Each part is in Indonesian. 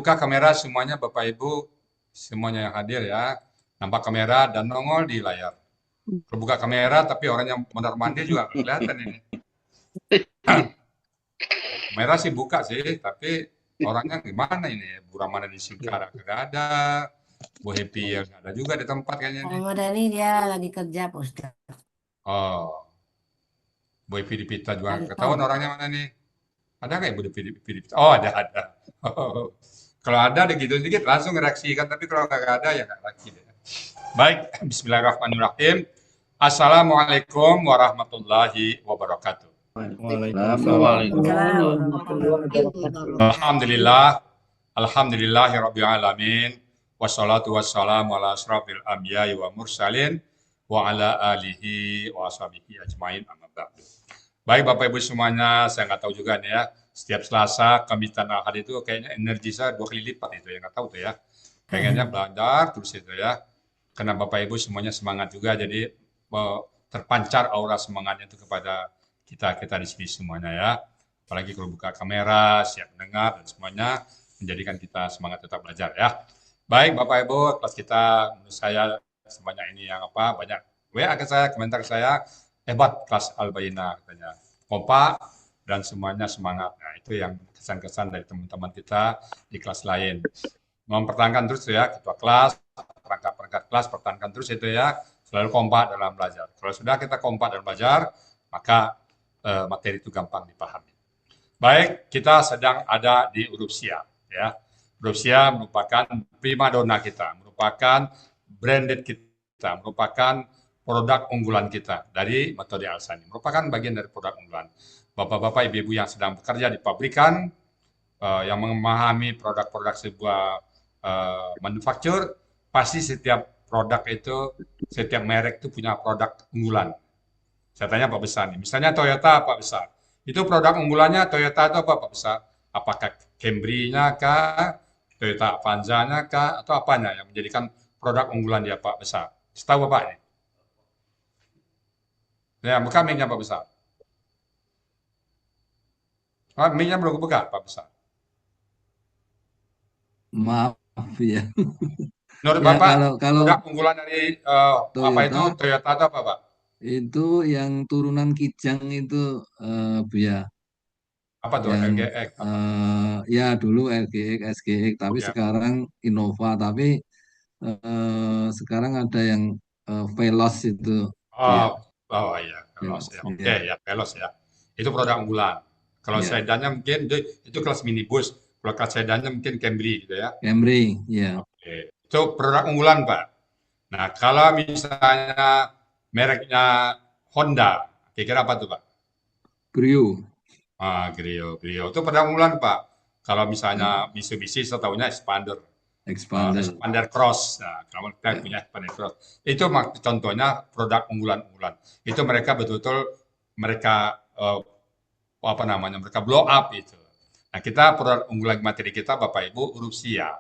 buka kamera semuanya Bapak Ibu, semuanya yang hadir ya. Nampak kamera dan nongol di layar. Kalau buka kamera tapi orang yang mondar mandir juga nggak kelihatan ini. Kamera sih buka sih, tapi orangnya gimana ini? Bu Ramana di Singkara nggak ada, Bu Happy yang nggak ada juga di tempat kayaknya nih. Ahmad Dhani dia lagi kerja Pak Ustadz. Oh, Bu Happy di Pita juga nggak ketahuan Kantor. orangnya mana nih? Ada nggak Ibu Happy di Pita? Oh, ada. Oh. Kalau ada gitu dikit langsung reaksikan, tapi kalau nggak ada ya nggak lagi deh. Baik, Bismillahirrahmanirrahim. Assalamualaikum warahmatullahi wabarakatuh. Waalaikumsalam. Waalaikumsalam warahmatullahi wabarakatuh. Alhamdulillah, alhamdulillahirabbil alamin. Wassalatu wassalamu ala asrofil anbiya'i wa mursalin wa ala alihi wa ashabihi ajmain amma ba'du. Baik Bapak Ibu semuanya, saya nggak tahu juga nih ya. Setiap Selasa, Kamis dan Ahad itu kayaknya energi saya 2 kali lipat itu ya, nggak tahu tuh ya. Pengennya belajar terus itu ya. Karena Bapak Ibu semuanya semangat juga, jadi terpancar aura semangatnya itu kepada kita di sini semuanya ya. Apalagi kalau buka kamera, siap mendengar dan semuanya menjadikan kita semangat tetap belajar ya. Baik Bapak Ibu, kelas kita menurut saya sebanyak ini yang banyak WA ke saya, komentar ke saya, hebat kelas Al-Bayyinah katanya. Kompak dan semuanya semangat. Nah, itu yang kesan-kesan dari teman-teman kita di kelas lain. Mempertahankan terus ya, ketua kelas, perangkat-perangkat kelas, pertahankan terus itu ya, selalu kompak dalam belajar. Kalau sudah kita kompak dalam belajar, maka materi itu gampang dipahami. Baik, kita sedang ada di Urupsia ya. Urupsia merupakan primadona kita, merupakan branded kita, merupakan produk unggulan kita dari metode Al-Sani, merupakan bagian dari produk unggulan. Bapak-bapak, ibu-ibu yang sedang bekerja di pabrikan, yang memahami produk-produk sebuah manufaktur, pasti setiap produk itu, setiap merek itu punya produk unggulan. Saya tanya Pak Besar nih, misalnya Toyota Pak Besar, itu produk unggulannya Toyota itu apa Pak Besar? Apakah Camry-nya kah, Toyota Avanza-nya kah, atau apanya yang menjadikan produk unggulan dia Pak Besar? Setahu Bapak ini? Ya, buka mic-nya Pak Besar. Oh, mic-nya belum buka Pak Besar. Maaf ya. Menurut Ya Bapak, kalau produk unggulan dari apa itu Toyota Toyota itu apa Pak? itu yang turunan Kijang itu Bu ya, Apa tuh yang LGX? Apa? ya dulu LGX, SGX, tapi Oke. sekarang Innova, tapi sekarang ada yang Veloz itu Bu ya, Oh, oh iya, Veloz Veloz ya. Oke ya, ya, Veloz ya. Itu produk unggulan. Kalau ya, sedannya mungkin itu kelas minibus. Kalau kelas sedannya mungkin Camry gitu ya. Camry ya, Oke. Itu produk unggulan, Pak. Nah, kalau misalnya mereknya Honda, kira-kira apa tuh, Pak? Brio, Ah, Brio. Itu produk unggulan, Pak. Kalau misalnya ya, Mitsubishi, saya tahunya Expander. Expander Expander Cross. Nah, kalau kita ya, punya Expander Cross. Itu contohnya produk unggulan-unggulan. Itu mereka betul-betul mereka apa namanya? Mereka blow up itu. Nah, kita produk unggulan materi kita Bapak Ibu Rusia.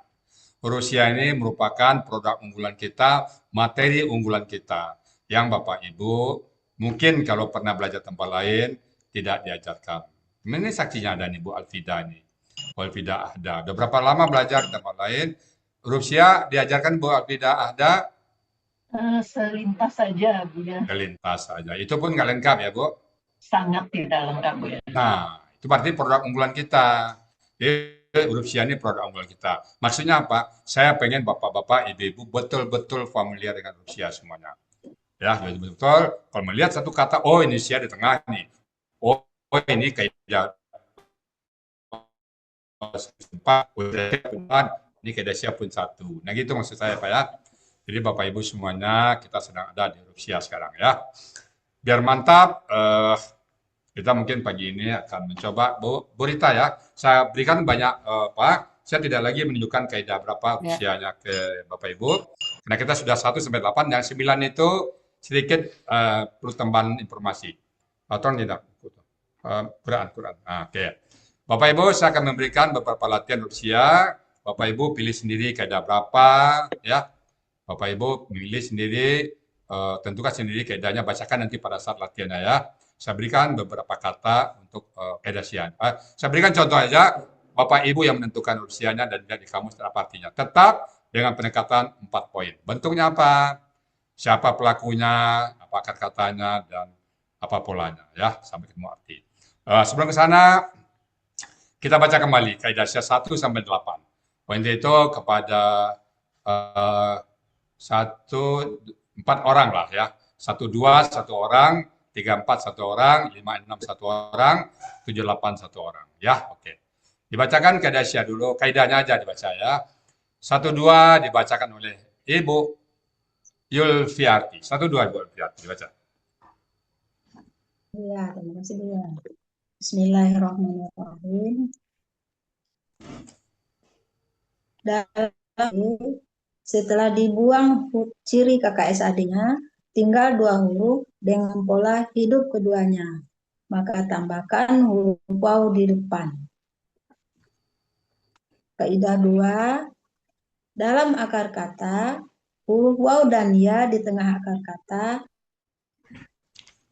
Rusia ini merupakan produk unggulan kita, materi unggulan kita yang Bapak Ibu mungkin kalau pernah belajar tempat lain tidak diajarkan. Ini saksinya ada nih Bu Alfida ini. Bu Alfida Ahda. Udah berapa lama belajar di tempat lain? Rusia diajarkan Bu Alfida Ahda Selintas saja, Bu ya. selintas saja. Itu pun nggak lengkap ya Bu. Sangat tidak lengkap, Bu ya. Nah, itu berarti produk unggulan kita. Jadi Rusia ini produk unggulan kita. Maksudnya apa? Saya pengen bapak-bapak, ibu-ibu betul-betul familiar dengan Rusia semuanya. Ya, betul-betul. Kalau melihat satu kata, oh ini Rusia di tengah nih. Oh, ini kayak ini Kedesia pun satu. Nah gitu maksud saya Pak ya. Jadi Bapak Ibu semuanya kita sedang ada di Rusia sekarang ya. Biar mantap, kita mungkin pagi ini akan mencoba Bu Rita ya. Saya berikan banyak Pak. Saya tidak lagi menunjukkan kaidah berapa Ya. usianya ke Bapak Ibu. Karena kita sudah 1 sampai 8 dan 9 itu sedikit perlu tambahan informasi. Tolong tidak. Quran. Nah, oke. Bapak Ibu saya akan memberikan beberapa latihan Rusia. Bapak Ibu pilih sendiri kaidah berapa ya. Bapak Ibu pilih sendiri, tentukan sendiri kaidahnya, bacakan nanti pada saat latihannya ya. Saya berikan beberapa kata untuk kaidah Sian. Saya berikan contoh aja, Bapak Ibu yang menentukan usianya dan tidak di kamus apa artinya. Tetap dengan pendekatan 4 poin. Bentuknya apa? Siapa pelakunya, apa kata-katanya, dan apa polanya. Ya, sampai ketemu arti. Sebelum ke sana, kita baca kembali kaidah 1 sampai 8. Poin itu kepada eh, 4 orang lah ya. 1 2 1 orang, 3 4 1 orang, 5 6 1 orang, 7 8 1 orang. Ya, oke. Dibacakan kaidah dulu, kaidahnya aja dibaca ya. 1 2 dibacakan oleh Ibu Yulfiarti. 1 2 Ibu Yulfiarti dibaca. Ya, terima kasih Bu ya. Bismillahirrahmanirrahim. Setelah dibuang ciri KKSAD-nya, tinggal 2 huruf dengan pola hidup keduanya. Maka tambahkan huruf waw di depan. Kaidah 2, dalam akar kata, huruf waw dan ya di tengah akar kata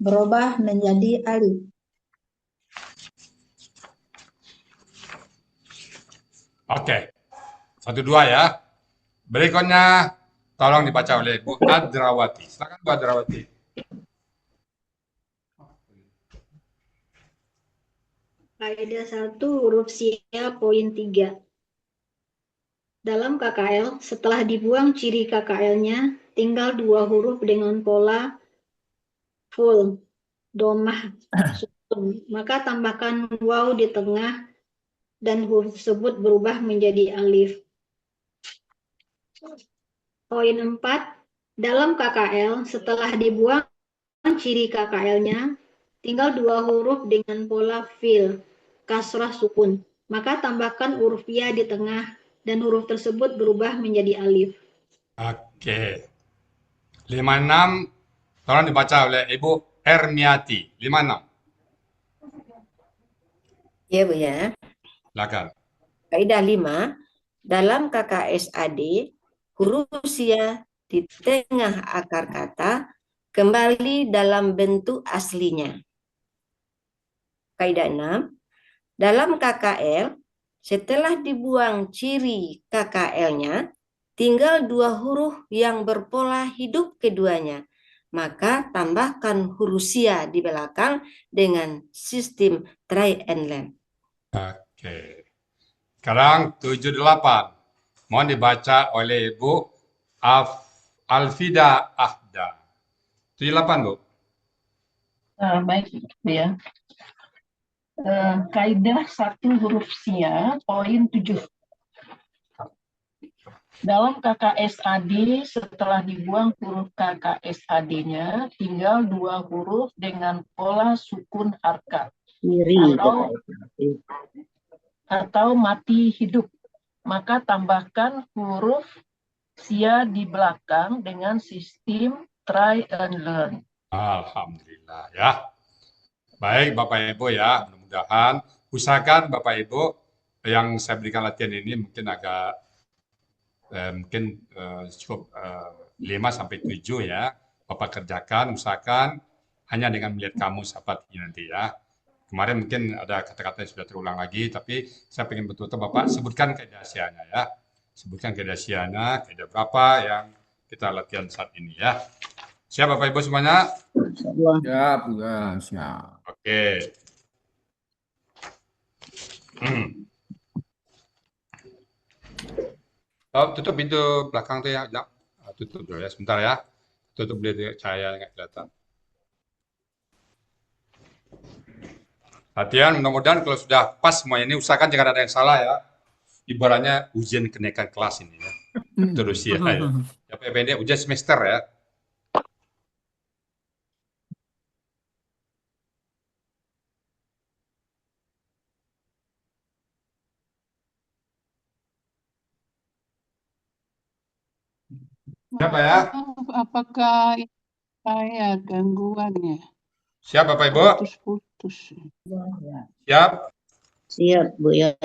berubah menjadi alif. Oke. 1 2 ya. Berikutnya tolong dibaca oleh Bu Adrawati. Silakan Bu Adrawati. Kaidah 1 huruf sia poin 3. Dalam KKL, setelah dibuang ciri KKL-nya, tinggal 2 huruf dengan pola full, domah, sukun. Maka tambahkan waw di tengah dan huruf tersebut berubah menjadi alif. Poin 4. Dalam KKL, setelah dibuang ciri KKL-nya, tinggal 2 huruf dengan pola fil, kasrah sukun. Maka tambahkan huruf ya di tengah dan huruf tersebut berubah menjadi alif. Oke. 56 tolong dibaca oleh Ibu Hermiati. 56. Ya Bu ya. Silakan. Kaidah 5, dalam KKSAD, huruf sia di tengah akar kata kembali dalam bentuk aslinya. Kaidah 6, dalam KKL, setelah dibuang ciri KKL-nya, tinggal 2 huruf yang berpola hidup keduanya. Maka tambahkan huruf sia di belakang dengan sistem try and learn. Oke. Sekarang 78. Mohon dibaca oleh Ibu Alfida Ahda. 78, Bu. Baik, Bu ya. Kaidah 1 huruf sia, poin 7. Dalam KKSAD, setelah dibuang huruf KKSAD-nya, tinggal 2 huruf dengan pola sukun harkat atau mati hidup. Maka tambahkan huruf sia di belakang dengan sistem try and learn. Alhamdulillah ya. Baik Bapak Ibu ya, mudah-mudahan usahakan Bapak Ibu yang saya berikan latihan ini mungkin agak cukup 5 sampai 7 ya. Bapak kerjakan, usahakan hanya dengan melihat kamus apa nanti ya. Kemarin mungkin ada kata-kata yang sudah terulang lagi, tapi saya ingin betul-betul Bapak sebutkan keidasiannya ya. Sebutkan keidasiannya, kaidah berapa yang kita latihan saat ini ya. Siap Bapak Ibu semuanya? Siap, ya, siap. Oke. Oh, tutup pintu belakang tuh ya. Tutup dulu ya, sebentar ya. Tutup dulu cahaya nggak kelihatan. Latihan, mudah-mudahan kalau sudah pas semua ini, usahakan jangan ada yang salah ya. Ibaratnya ujian kenaikan kelas ini ya. Terus ya. Ya pendek, ujian semester ya. Siapa ya? Apakah saya gangguannya? Siap Bapak Ibu? Putus-putus. Siap? Siap Bu ya.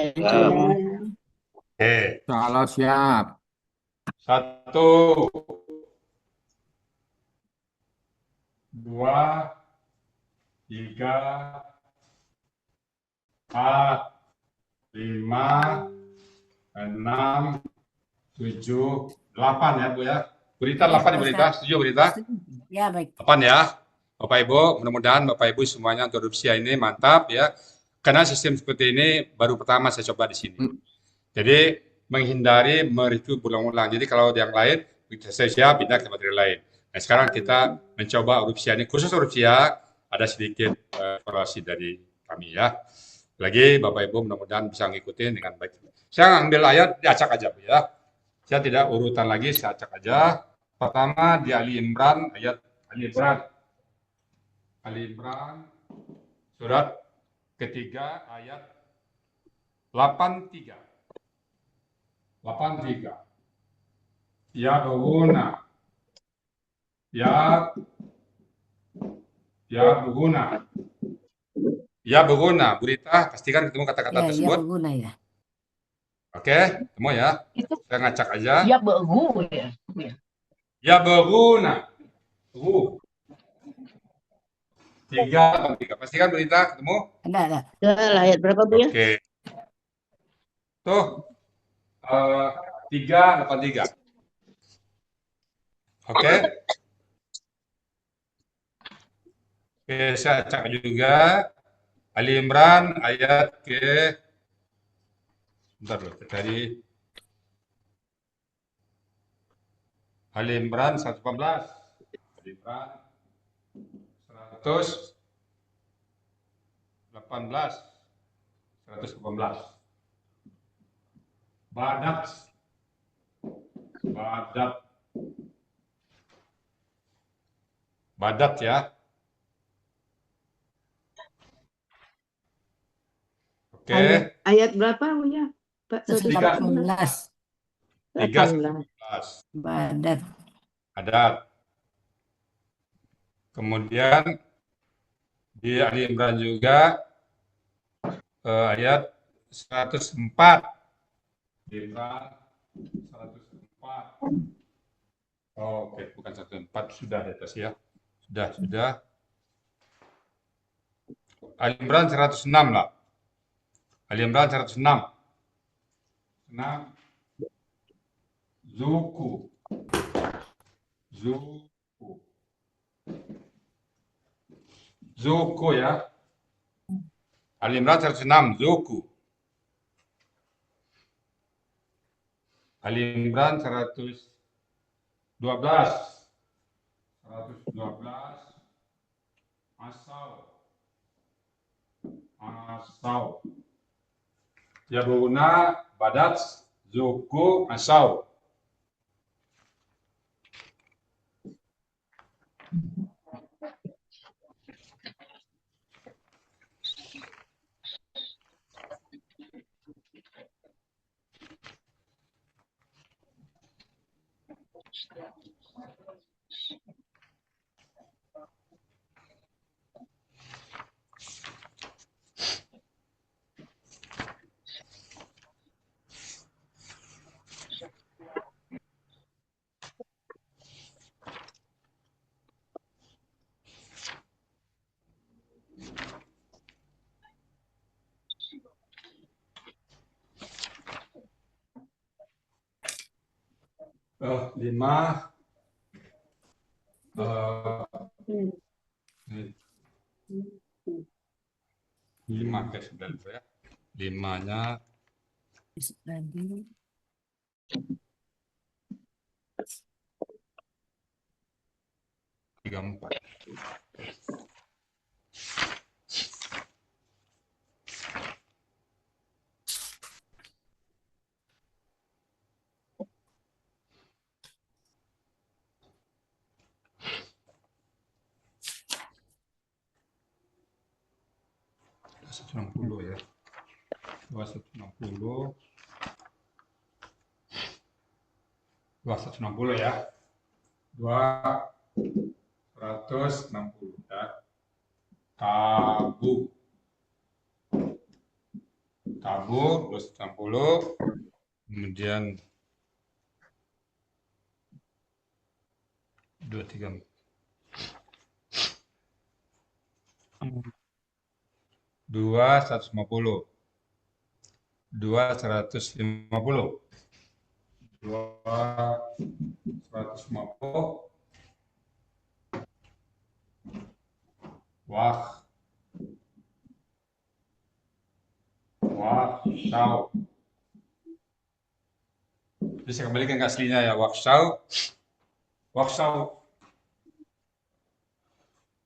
Oke. Salah siap. 1, 2, 3, 4, 5, 6, 7, 8 ya Bu ya. Berita 8 ya Berita, setuju Berita? Ya, baik. 8 ya. Bapak Ibu, mudah-mudahan Bapak Ibu semuanya untuk Rupsia ini mantap ya. Karena sistem seperti ini baru pertama saya coba di sini. Jadi menghindari mereview berulang-ulang. Jadi kalau yang lain saya siap pindah ke materi lain. Nah sekarang kita mencoba Rupsia ini, khusus Rupsia ada sedikit evaluasi dari kami ya. Lagi Bapak Ibu mudah-mudahan bisa ngikutin dengan baik. Saya ambil ayat diacak aja Bu ya. Saya tidak urutan lagi, saya acak aja. Pertama di Ali Imran ayat Ali Imran surat ketiga ayat 83. 83. Ya berguna. Ya berguna. Ya berguna. Berita pastikan ketemu kata-kata tersebut. Ya berguna ya. Oke, ketemu ya. Saya ngacak aja. Ya begu ya. Ya berguna. 3, pastikan berita ketemu. Ada. Ayat berapa Bu ya? Oke. Tuh 383. Oke. Oke, saya cek juga Ali Imran ayat ke bentar loh, dari Ali Imran 114. Ali Imran 118. Badat ya. Oke. Ayat berapa Bu ya? 118. 3:19. Badat. Adat. Kemudian di Ali Imran juga ayat 104. Imran 104. Oke, bukan 104, sudah di atas ya. Sudah. Ali Imran 106 lah. Ali Imran 106. Zuku ya. Ali Imran 106, Zuku. Ali Imran 112. 112. Asau. Ya berguna badat Zuku asau. Lima. Lima ke 9 ya. 5-nya 34. Ya. 2160 ya. 260 ya. Tabu 260. Kemudian 23. 150. 250. 250. Wah. Waksau. Bisa kembalikan ke aslinya ya, waksau. Waksau.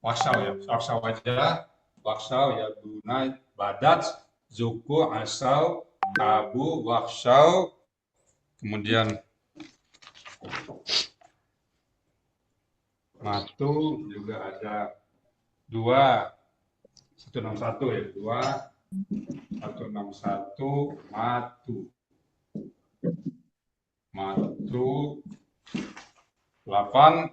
Waksau ya, waksau aja. Waksau ya, Brunei, Badat, Zuku, Asau, Kabu, Waksau. Kemudian Matu juga ada 161 ya, 161 Matu. Matu 8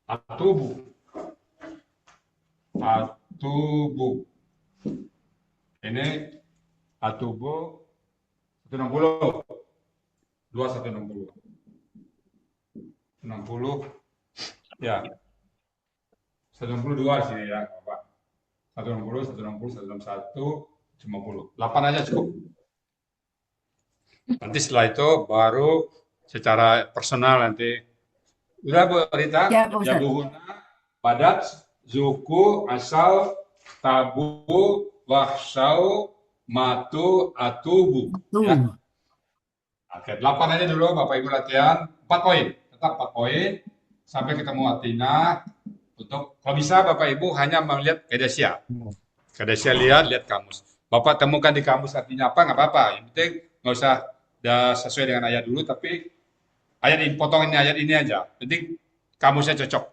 Atubu. Atubu. Ini Atubu 160. 160. 60 ya. 162 di sini ya, Bapak. 160, 161, 50. 8 aja cukup. Nanti setelah itu baru secara personal nanti. Udah Bu Rita? Ya, Pak Ya Ustadz. Bu Huna, Badat, Zuku, Asal, Tabu, Waksau, Matu, Atubu. Ya. Oke, 8 aja dulu Bapak Ibu latihan. 4 poin. Tetap 4 poin. Sampai ketemu Atina. Untuk, kalau bisa Bapak Ibu hanya melihat Kedesia. Kedesia lihat kamus. Bapak temukan di kamus artinya apa, nggak apa-apa. Yang penting nggak usah sesuai dengan ayat dulu, tapi ayat ini, potongin ayat ini aja. Penting kamusnya cocok.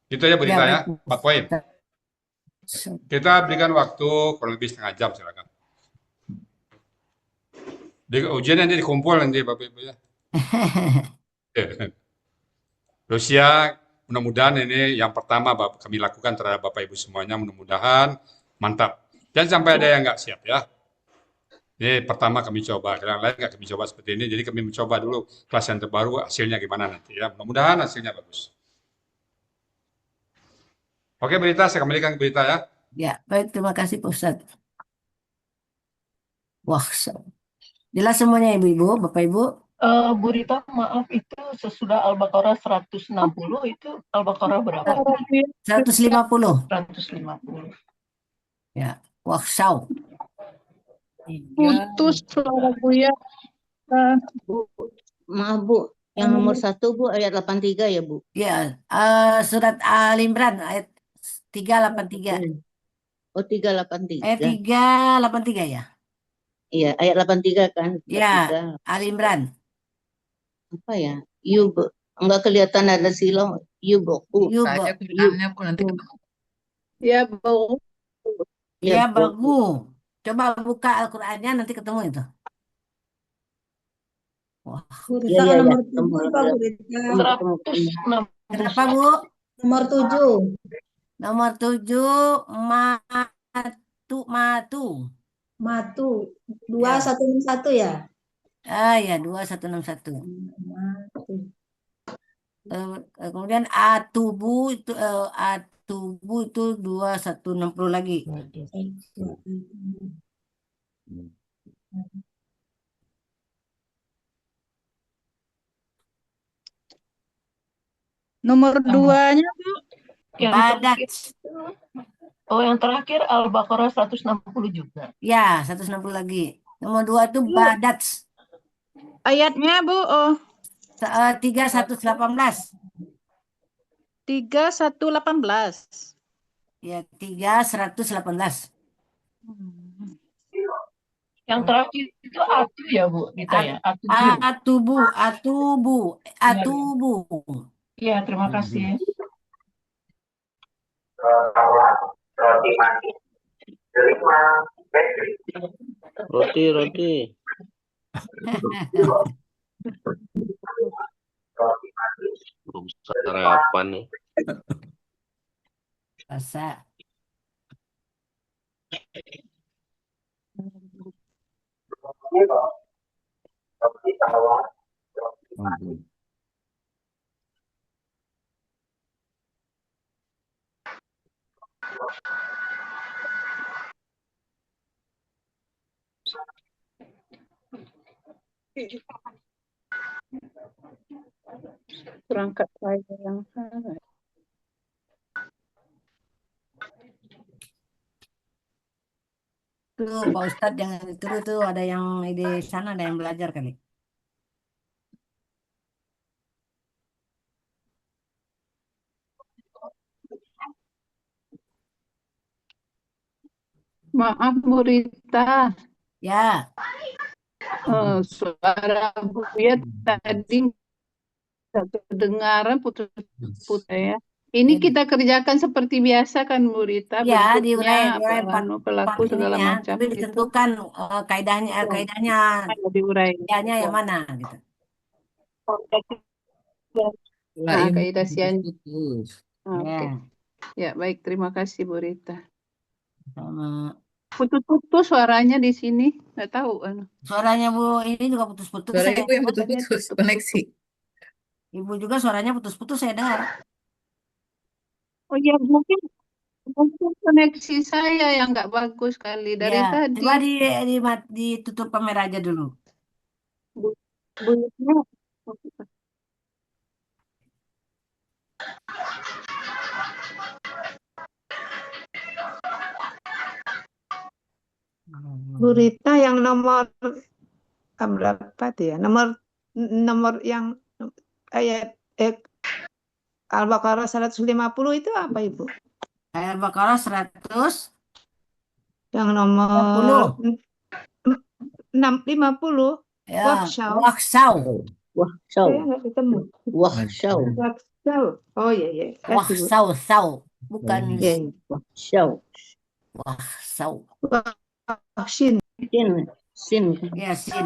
Itu aja berita ya, 4 poin. Kita berikan waktu kurang lebih setengah jam, silakan. Ujian nanti dikumpul nanti Bapak Ibu ya. Rusia, mudah-mudahan ini yang pertama kami lakukan terhadap Bapak Ibu semuanya, mudah-mudahan mantap. Jangan sampai ada yang nggak siap ya. Ini pertama kami coba, yang lain nggak kami coba seperti ini, jadi kami mencoba dulu kelas yang terbaru, hasilnya gimana nanti ya. Mudah-mudahan hasilnya bagus. Oke Berita, saya kembalikan ke Berita ya. Ya, baik, terima kasih Pak Ustadz. Wah, jelas semuanya Ibu-Ibu, Bapak Ibu. Bu Rita, maaf, itu sesudah Al-Baqarah 160 itu Al-Baqarah berapa? 150. 150. Ya, waksau. Putus suara Buya. Bu, maaf Bu, yang nomor 1 Bu ayat 83 ya Bu? Ya, surat Al-Imran ayat 383. Oh 383. Ayat 383 ya. Iya ayat 83 kan? Ya, 83. Al-Imran. Apa ya? Enggak kelihatan ada silau. Yuboku. Saja Qurannya aku nanti ketemu. Ya Bu. Ya, bagus. Coba buka Al-Qur'annya nanti ketemu itu. Wah, Iya iya iya. Ketemu. kenapa Bu? Nomor 7. Nomor 7 Matu. Matu. 2161 ya? Ah ya, 2161. Matu. Kemudian Atubu itu 2160 lagi. Nomor 2-nya Bu. Badat. Yang terakhir Al-Baqarah 160 juga. Ya, 160 lagi. Nomor 2 itu Badat. Ayatnya Bu. 3118. 3118. Ya, 3118. Yang terakhir itu Atu ya Bu, Rita ya? Atubu. Iya, terima kasih. Roti. Belum sarapan nih. Rasa. Perangkat saya yang salah. Tuh Pak Ustadz jangan itu tuh ada yang di sana ada yang belajar kali. Maaf Bu Rita, Ya, suara Buya tadi nggak kedengaran putus-putus ya. Ini kita kerjakan seperti biasa kan Bu Rita, ya bentuknya diurai apa, part pelaku segala ininya, macam tapi gitu. ditentukan kaidahnya Ada diurai. yang mana gitu. Nah, kaidah sian. putus. Oke. Ya, Ya, baik, terima kasih Bu Rita. sama Putus-putus suaranya di sini, nggak tahu. suaranya Bu ini juga putus-putus Suara saya ibu yang dengar. putus-putus koneksi. Ibu juga suaranya putus-putus saya dengar. Oh ya, mungkin koneksi saya yang nggak bagus kali dari Ya, tadi. coba ditutup kamera aja dulu. Bunyinya Bu Rita yang nomor berapa tuh ya? Nomor yang ayat Al-Baqarah 150 itu apa Ibu? Ayat Al-Baqarah 100 Yang nomor 50. ya, Wakshaw. Wahsyau. Saya nggak ketemu. Wahsyau. Wakshaw. Oh iya iya. Kasih, Bu. Wahsau, bukan Iya, iya. Wahsyau. wahsau. Shin. Sin. Ya, sin.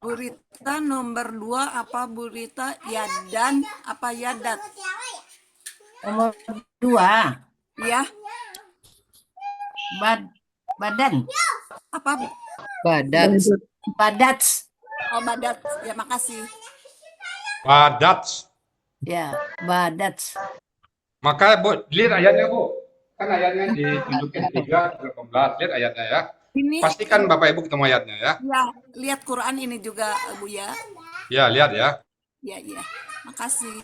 Bu Rita nomor 2 apa Bu Rita? Yadan apa Yadat? Nomor 2. Ya. Badan. Apa? Badat. Badats. Oh, Badat. Ya, makasih. Badats. Ya, badats. Maka Bu, lihat ayatnya Bu. Kan ayatnya ditunjukin 3:18. Lihat ayatnya ya. Ini Pastikan Bapak Ibu ketemu ayatnya ya. ya, lihat Quran ini juga Bu ya. Ya, lihat ya. Ya, ya. Makasih.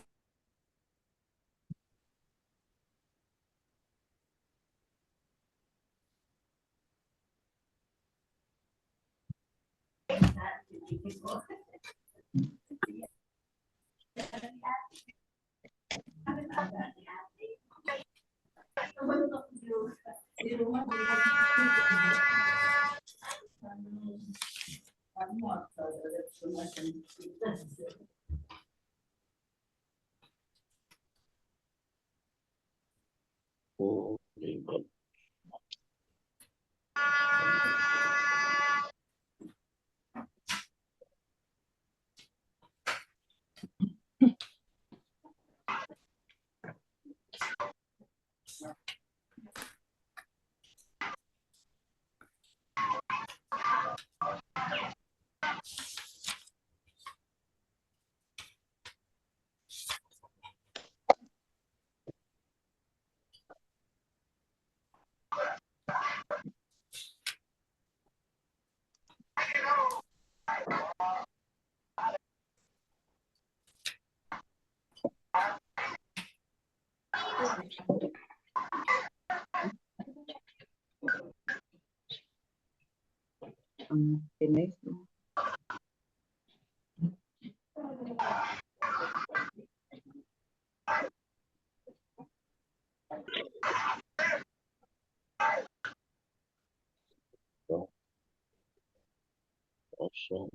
Oh, ribet. Next. Kosong.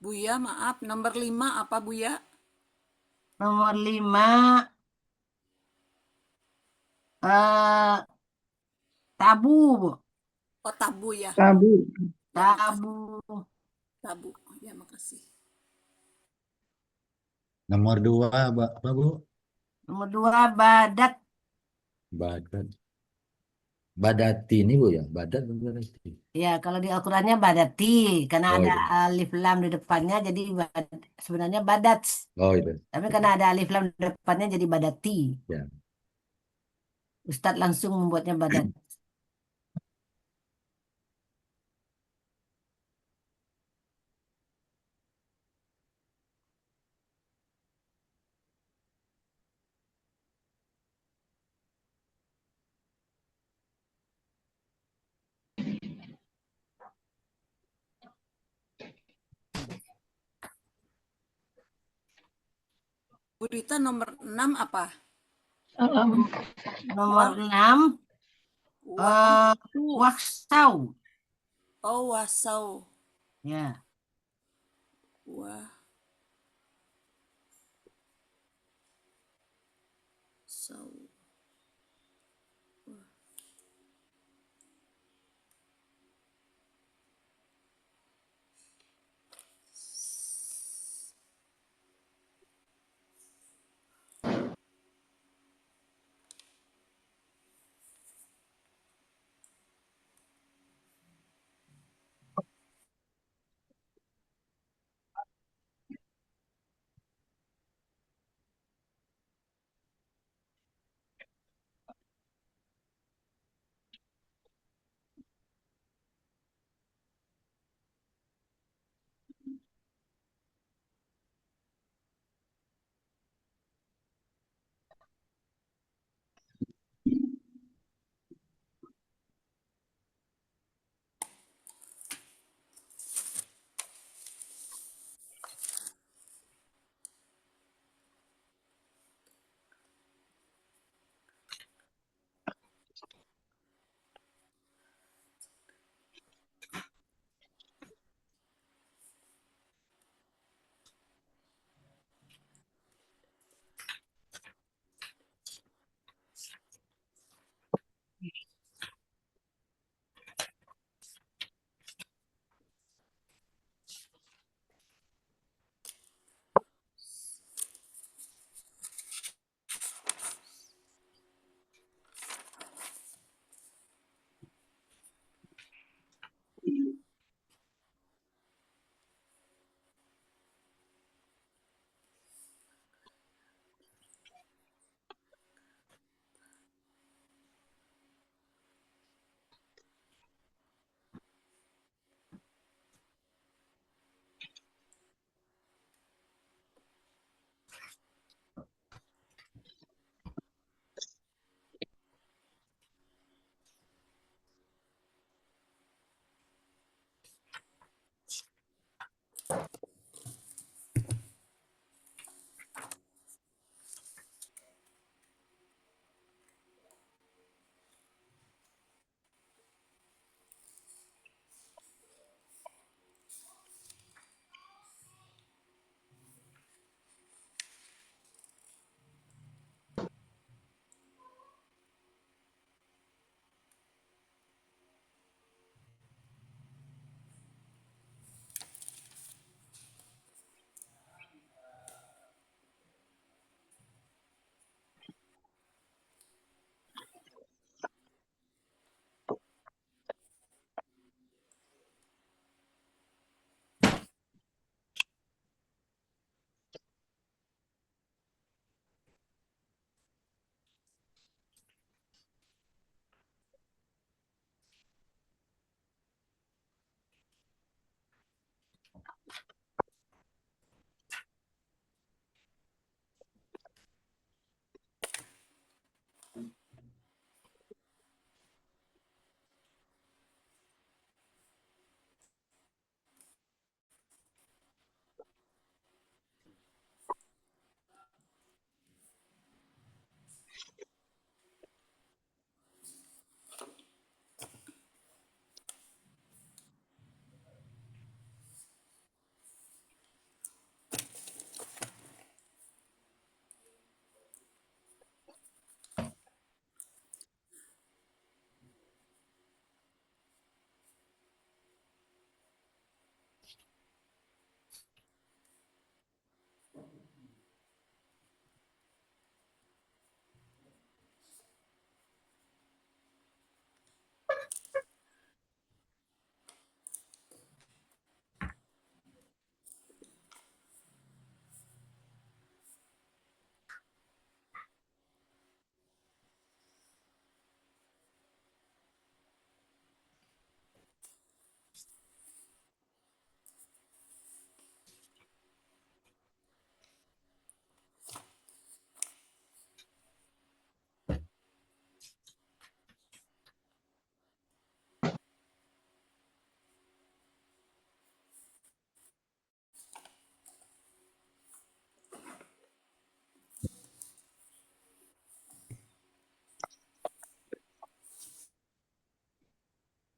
Buya, maaf. Nomor 5 apa, Buya? Nomor 5 eh tabu, Bu. Oh, tabu ya. Tabu. Ya, makasih. Tabu. Tabu. Ya, makasih. Nomor 2, apa Bu? Nomor 2 badat. Badat. Badati ini Bu ya? Badat atau badati? Ya, kalau di Al-Qur'annya badati karena Oh ada itu. alif lam di depannya jadi sebenarnya badat. Oh itu. Tapi karena ada alif lam di depannya jadi badati. Ya. Ustadz langsung membuatnya badat. Bu Rita, nomor 6 apa? Nomor 6 waksau. Oh, wasau. Ya. Wah. Sau. Wah.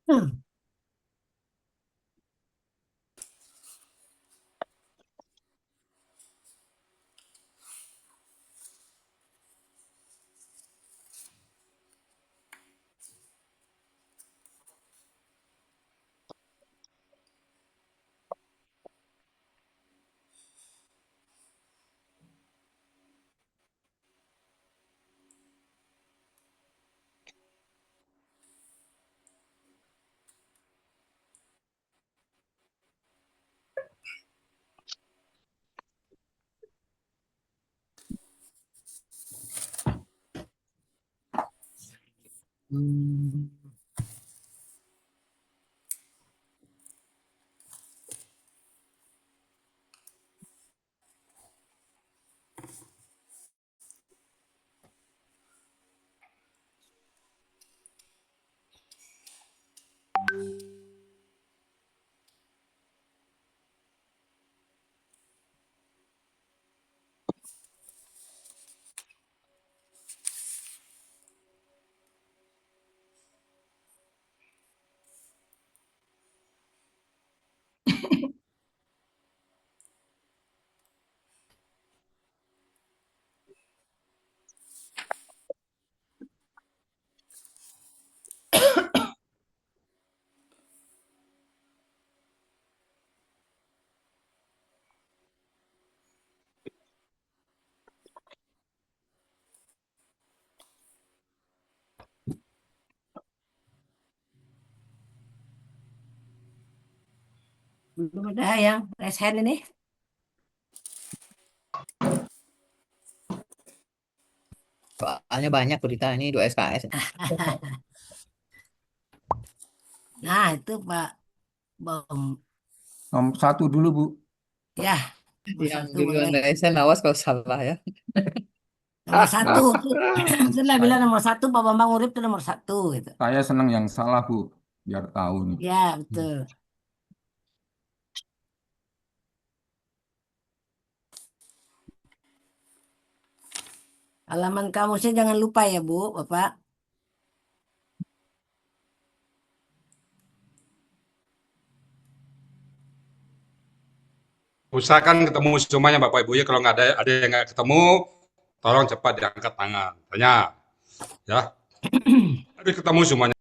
Hmm. Belum ada yang raise hand ini. Soalnya banyak berita ini 2 SKS. Nah, itu Pak Bom. Nomor 1 dulu, Bu. Ya, nomor Yang satu duluan boleh. saya awas kalau salah ya. Nomor satu. Saya bilang nomor satu Pak Bambang Urip itu nomor satu gitu. Saya senang yang salah, Bu. Biar tahu nih. Ya, betul. Halaman kamusnya jangan lupa ya, Bu, Bapak. Usahakan ketemu semuanya Bapak Ibu ya. Kalau nggak ada yang nggak ketemu, tolong cepat diangkat tangan. Tanya, ya. Ada ketemu semuanya.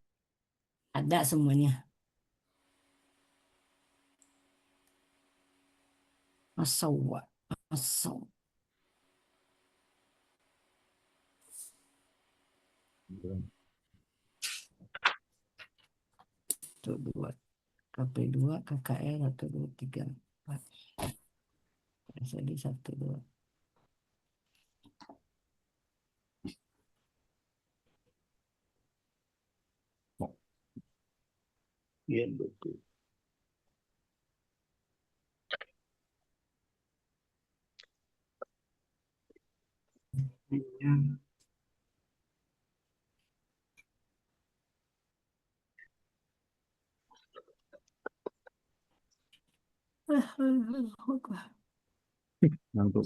Ada semuanya. Masawa. Masawa. Satu, dua. KP2, KKL, 1, 2, 3, 4. Jadi 1, 2. Iya, betul. Ngantuk.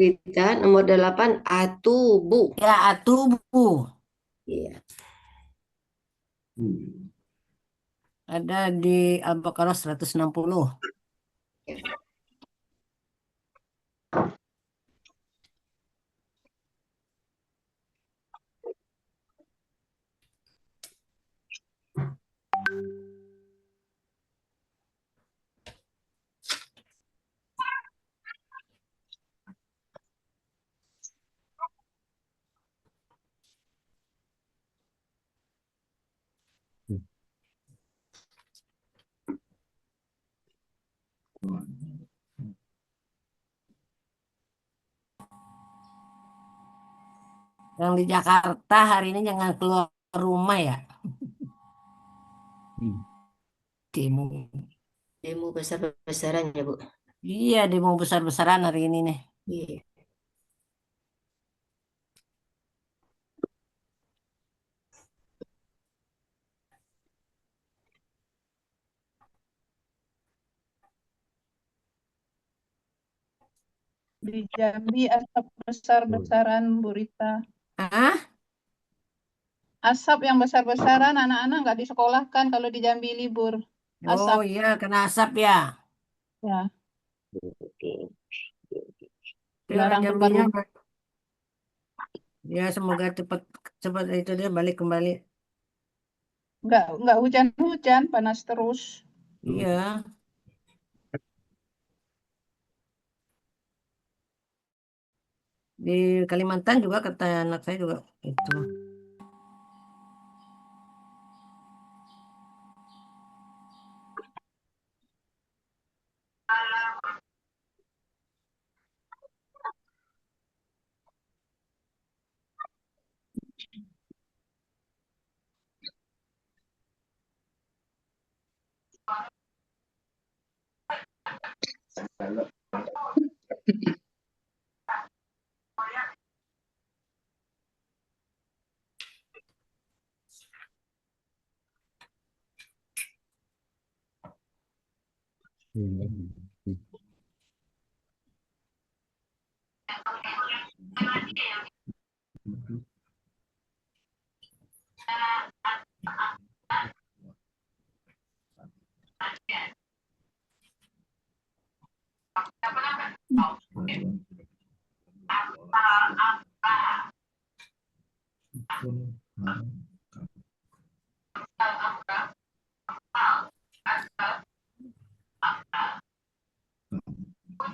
Berita nomor 8 atubu. Ya, atubu. Iya. Ada di Al-Baqarah 160. Yang di Jakarta hari ini jangan keluar rumah ya. Demo. Demo besar-besaran ya, Bu. Iya, demo besar-besaran hari ini nih. Iya. Di Jambi asap besar-besaran, Bu Rita. Hah? Asap yang besar-besaran, anak-anak nggak disekolahkan kalau di Jambi libur. Oh Asap. iya, kena asap ya. Ya, Tapi orang dilarang keluar Jambinya, rumah. ya semoga cepat itu dia balik kembali. Nggak hujan-hujan, panas terus. Iya. Di Kalimantan juga kata anak saya juga itu.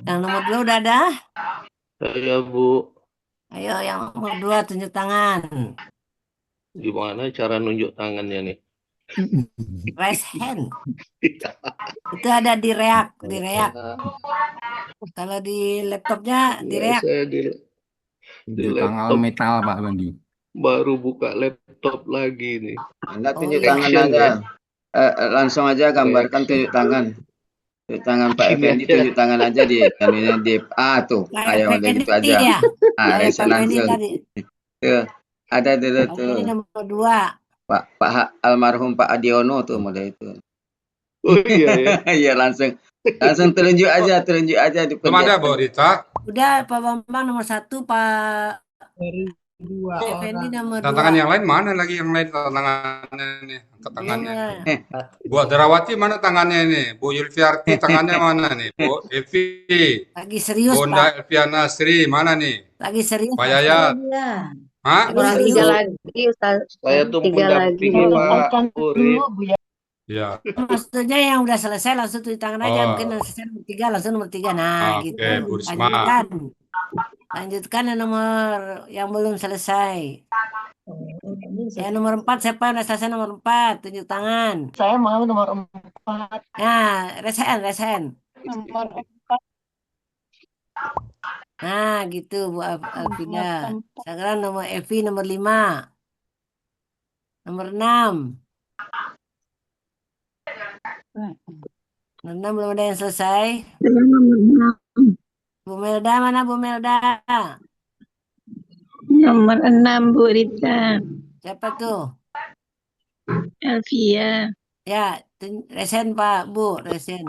Yang nomor 2 udah ada? Saya Bu, Ayo yang nomor 2 tunjuk tangan. gimana cara nunjuk tangannya nih? Raise hand. Itu ada di reak, di reak. Kalau di laptopnya di Ya, reak. saya di Tanggal laptop metal Pak Bandi. baru buka laptop lagi nih. Anda Oh tunjuk iya. tangan Action aja. ya. Langsung aja gambarkan tunjuk tangan. Tunjuk tangan Pak Gini Effendi, aja. tunjuk tangan aja di anunya di tuh. Pak Ayo udah Effendi gitu aja. ya. Ah, Kayak raise Pak Effendi langsung. tadi. Tuh. Ada tuh, Pak tuh. Effendi nomor 2. Pak almarhum Pak Adiono tuh model itu. Oh iya ya. Iya langsung tunjuk aja di Belum ada, Bu Rita. Udah Pak Bambang nomor 1, Pak Dari 2 Effendi orang. nomor 2. Tantangan yang lain mana lagi yang lain tangannya nih? Angkat tangannya. Iya. Bu Darawati mana tangannya ini? Bu Yulfiarti tangannya mana nih? Bu Evi. Lagi serius Bunda Pak. Elviana Sri mana nih? Lagi serius. Pak Yayat. Hah? Kurang serius. 3 lagi, Ustaz. Saya tuh 3 lagi. mendampingi Pak Dengarkan Urip. dulu Bu ya. Ya. Maksudnya yang udah selesai langsung tulis tangan aja. Mungkin yang Oh, selesai nomor 3 langsung nomor 3. Nah, oke, gitu. Bu Risma. Lanjutkan. Lanjutkan yang nomor yang belum selesai. Yang nomor 4 siapa udah selesai nomor 4? Tunjuk tangan. Saya mau nomor 4. Nah, resen. Nomor 4. Nah, gitu Bu Alvida. Sekarang nomor Evi nomor 5. Nomor 6. Nomor 6 belum ada yang selesai. Bu Melda mana Bu Melda? Nomor 6 Bu Rita. Siapa tuh? Elvia. Ya, resen Pak, Bu, resen.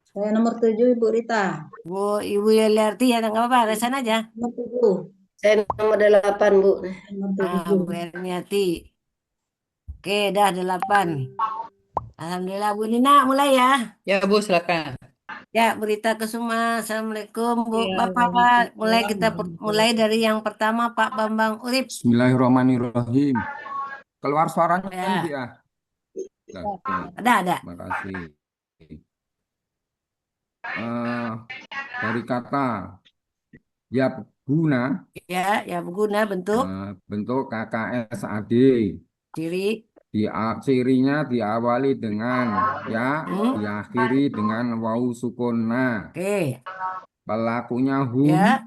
Saya nomor 7 Ibu Rita. Bu, Ibu Yeliarti ya, nggak apa-apa, resen aja. Nomor 7. Saya nomor 8, Bu. Nah, Bu Erniati. Oke, dah 8. Alhamdulillah, Bu Nina mulai ya. Ya Bu, silakan. Ya, Bu Rita Kusuma, Assalamualaikum, Bu. Ya, Bapak, mulai waalaikumsalam. mulai dari yang pertama, Pak Bambang Urip. Bismillahirrahmanirrahim. Keluar suaranya Ya. kan, Bu ya? Oke. Ada. Terima kasih. Dari kata ya guna, Ya, ya berguna bentuk. bentuk KKSAD. Cirinya diawali dengan ya, diakhiri dengan wawu sukun. Nah, Oke. pelakunya hum, Ya.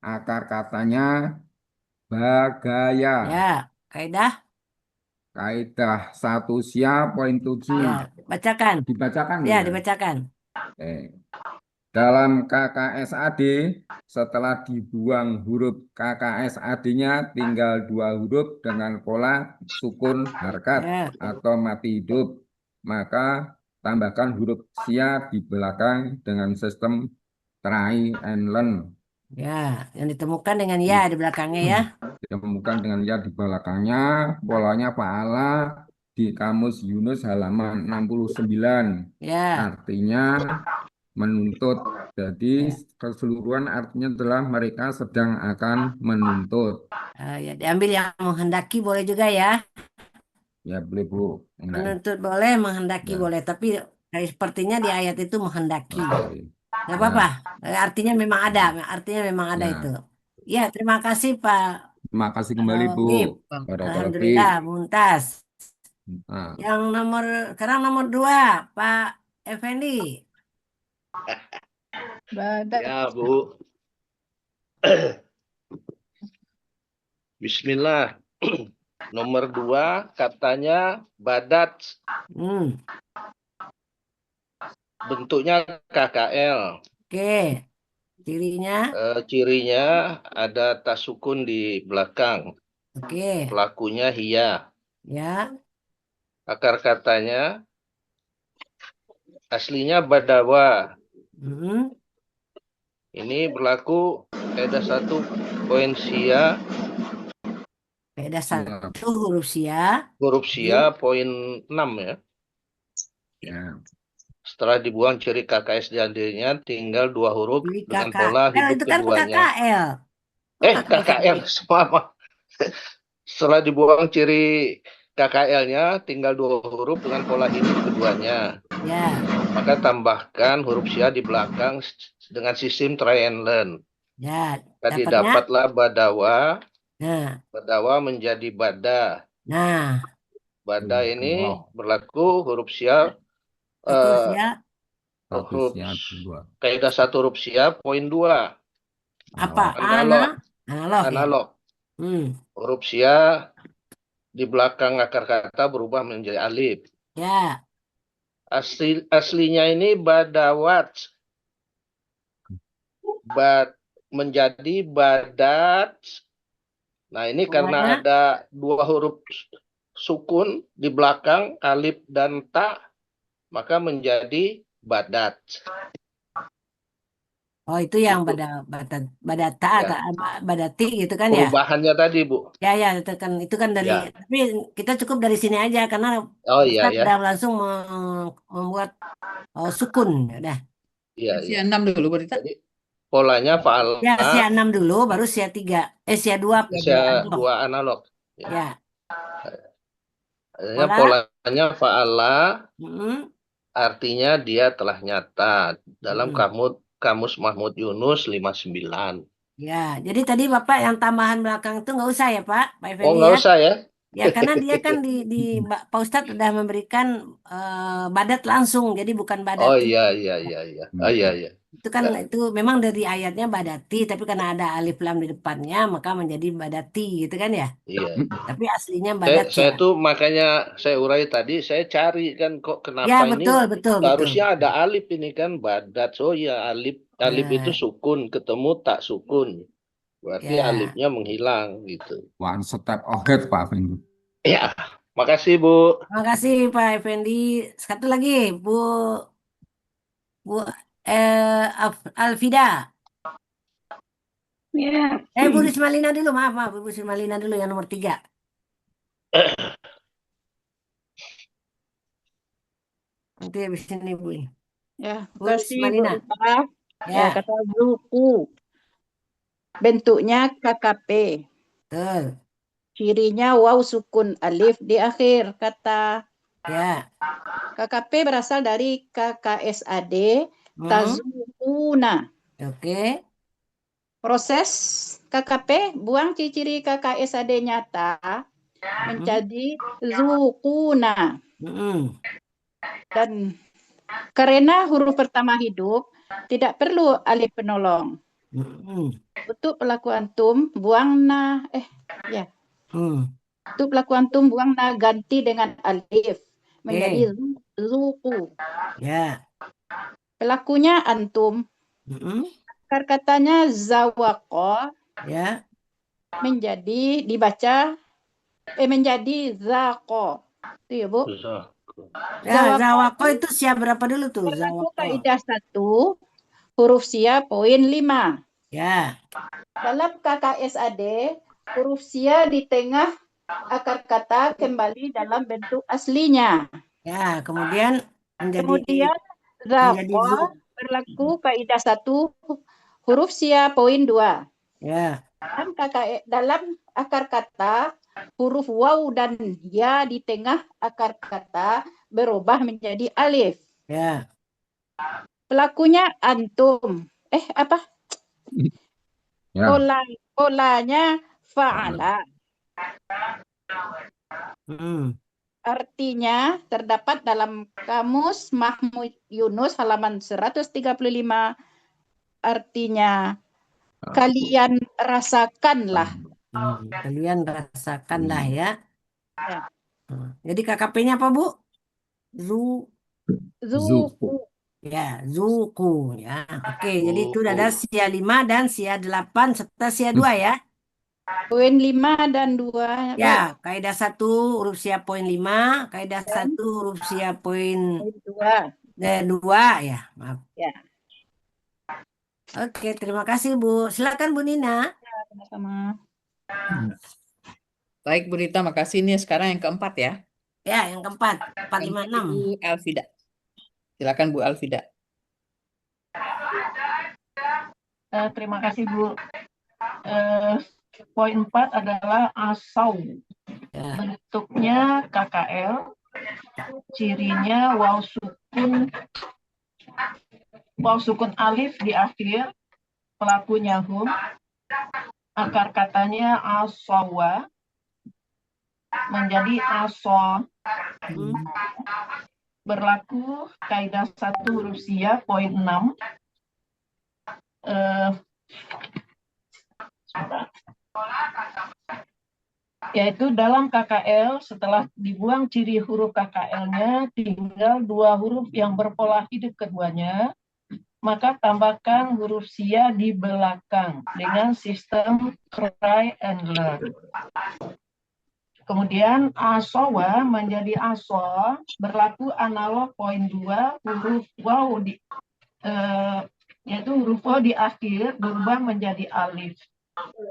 akar katanya bagaya. Ya, kaidah. Kaidah 1 Ya, bacakan. Dibacakan Ya, ya. dibacakan. Dalam KKSAD, setelah dibuang huruf KKSAD-nya tinggal 2 huruf dengan pola sukun harkat atau mati hidup. Maka tambahkan huruf sia di belakang dengan sistem try and learn. Ya, yang ditemukan dengan ya di belakangnya ya. Ditemukan dengan ya di belakangnya, polanya fa'ala di kamus Yunus halaman 69. Ya. Artinya menuntut. Jadi keseluruhan artinya adalah mereka sedang akan menuntut. Ya, diambil yang menghendaki boleh juga ya. Ya boleh Bu. Menuntut boleh, menghendaki Ya. boleh. Tapi sepertinya di ayat itu menghendaki. Oke. Nggak apa-apa. Artinya memang ada. Artinya memang ada Ya. itu. Ya, terima kasih Pak. Terima kasih kembali Bu. Alhamdulillah, Muntas. Nah. Yang sekarang nomor 2, Pak Effendi. Ya Bu. Bismillah. Nomor 2 katanya badat. Bentuknya KKL. Oke. Cirinya? Cirinya ada tasukun di belakang. Oke. Pelakunya hiya. Ya. Akar katanya aslinya badawa. Ini berlaku kaidah 1 sia. Kaidah 1 huruf sia. Huruf sia poin 6 ya. Ya. Setelah dibuang ciri KKSAD-nya tinggal 2 huruf dengan pola hidup itu kan keduanya. KKL. KKL sama. Setelah dibuang ciri KKL-nya tinggal 2 huruf dengan pola hidup keduanya. Ya. Maka tambahkan huruf sia di belakang dengan sistem try and learn. Ya. Tadi dapatlah badawa. Nah. Badawa menjadi bada. Nah. Bada ini berlaku huruf sia. Kaidah 1 huruf sia poin 2. Apa? Analog. Huruf sia di belakang akar kata berubah menjadi alif. Ya. Aslinya ini badawat. Menjadi badat. Nah ini karena ada 2 huruf sukun di belakang alif dan ta, maka menjadi badat. Oh itu yang badata atau badati gitu kan ya? Perubahannya tadi Bu. Ya itu kan dari. Ya. Tapi kita cukup dari sini aja karena iya, kita udah langsung membuat sukun. Udah. Iya. Sia 6 dulu berarti. Jadi polanya fa'ala. Ya sia 6 dulu, baru sia 3. Sia 2. Sia 2 analog. Ya. Artinya Pola. polanya fa'ala, Mm-mm. artinya dia telah nyata dalam Mm-mm. kamus Mahmud Yunus 59. Ya, jadi tadi Bapak yang tambahan belakang itu nggak usah ya Pak Oh, Effendi nggak ya. usah ya? Ya, karena dia kan Pak Ustadz udah memberikan badat langsung, jadi bukan Oh badati. iya. Oh iya. Itu kan itu memang dari ayatnya badati, tapi karena ada alif lam di depannya, maka menjadi badati gitu kan ya. Iya. Tapi aslinya Saya badat ya. tuh makanya saya urai tadi, saya cari kan kok Ya, kenapa ini betul. harusnya ada alif ini kan badat. Oh ya, alif itu Ya, sukun, ketemu tak sukun. Berarti ya. alifnya menghilang gitu. One step ahead Pak Effendi. Ya, makasih Bu. Terima kasih Pak Effendi. Satu lagi, Bu Alfida. Ya. Bu Rismalina dulu, maaf, Bu Rismalina dulu yang nomor 3. Nanti habis ini Bu. Ya, Bu kasih Bu Rismalina. Rita. Ya, Ya, kata zuku. Bentuknya KKP. betul. Cirinya waw sukun alif di akhir kata. Ya. KKP berasal dari KKSAD Hmm. tazukuna. Oke. Proses KKP buang ciri-ciri KKSAD nyata menjadi zukuna. Dan karena huruf pertama hidup tidak perlu alif penolong. Untuk pelaku antum buang na Untuk pelaku antum buang na ganti dengan alif menjadi zuku. Ya. Pelakunya antum. Akar katanya zawako. Ya. Menjadi zako. Itu ya Bu. Ya, zawako itu siap berapa dulu tuh? Berlaku Zawako. kaidah 1, huruf sia poin 5. Ya. Dalam KKSAD, huruf sia di tengah akar kata kembali dalam bentuk aslinya. Ya, kemudian Kemudian zako berlaku kaidah 1, huruf sia poin 2. Ya. Dalam akar kata, huruf waw dan ya di tengah akar kata berubah menjadi alif. Ya. Pelakunya antum. Apa? Ya. Polanya fa'ala. Artinya terdapat dalam kamus Mahmud Yunus halaman 135. Artinya kalian rasakanlah. Kalian rasakanlah ya. Jadi KKP-nya apa Bu? Zuku. Ya, zuku ya. Oke, jadi itu udah ada sia 5 dan sia 8 serta sia 2 ya. Poin 5 dan 2. Ya, kaidah 1 huruf sia poin 5, kaidah 1 huruf sia poin 2 ya. Maaf. Ya. Oke, terima kasih Bu. Silakan Bu Nina. Ya, sama-sama. Baik Bu Rita, makasih. Ini sekarang yang keempat ya. Ya, yang keempat, 456. Bu Alfida. Silakan Bu Alfida. Terima kasih Bu. Poin 4 adalah asau. Bentuknya KKL. Cirinya waw sukun alif di akhir. Pelakunya hum. Akar katanya asawa. Menjadi aso. Berlaku kaidah 1 huruf sia poin 6. Yaitu dalam KKL setelah dibuang ciri huruf KKL-nya tinggal 2 huruf yang berpola hidup keduanya, maka tambahkan huruf sia di belakang dengan sistem try and learn. Kemudian asowa menjadi aso, berlaku analog poin 2, huruf waw yaitu huruf waw di akhir berubah menjadi alif.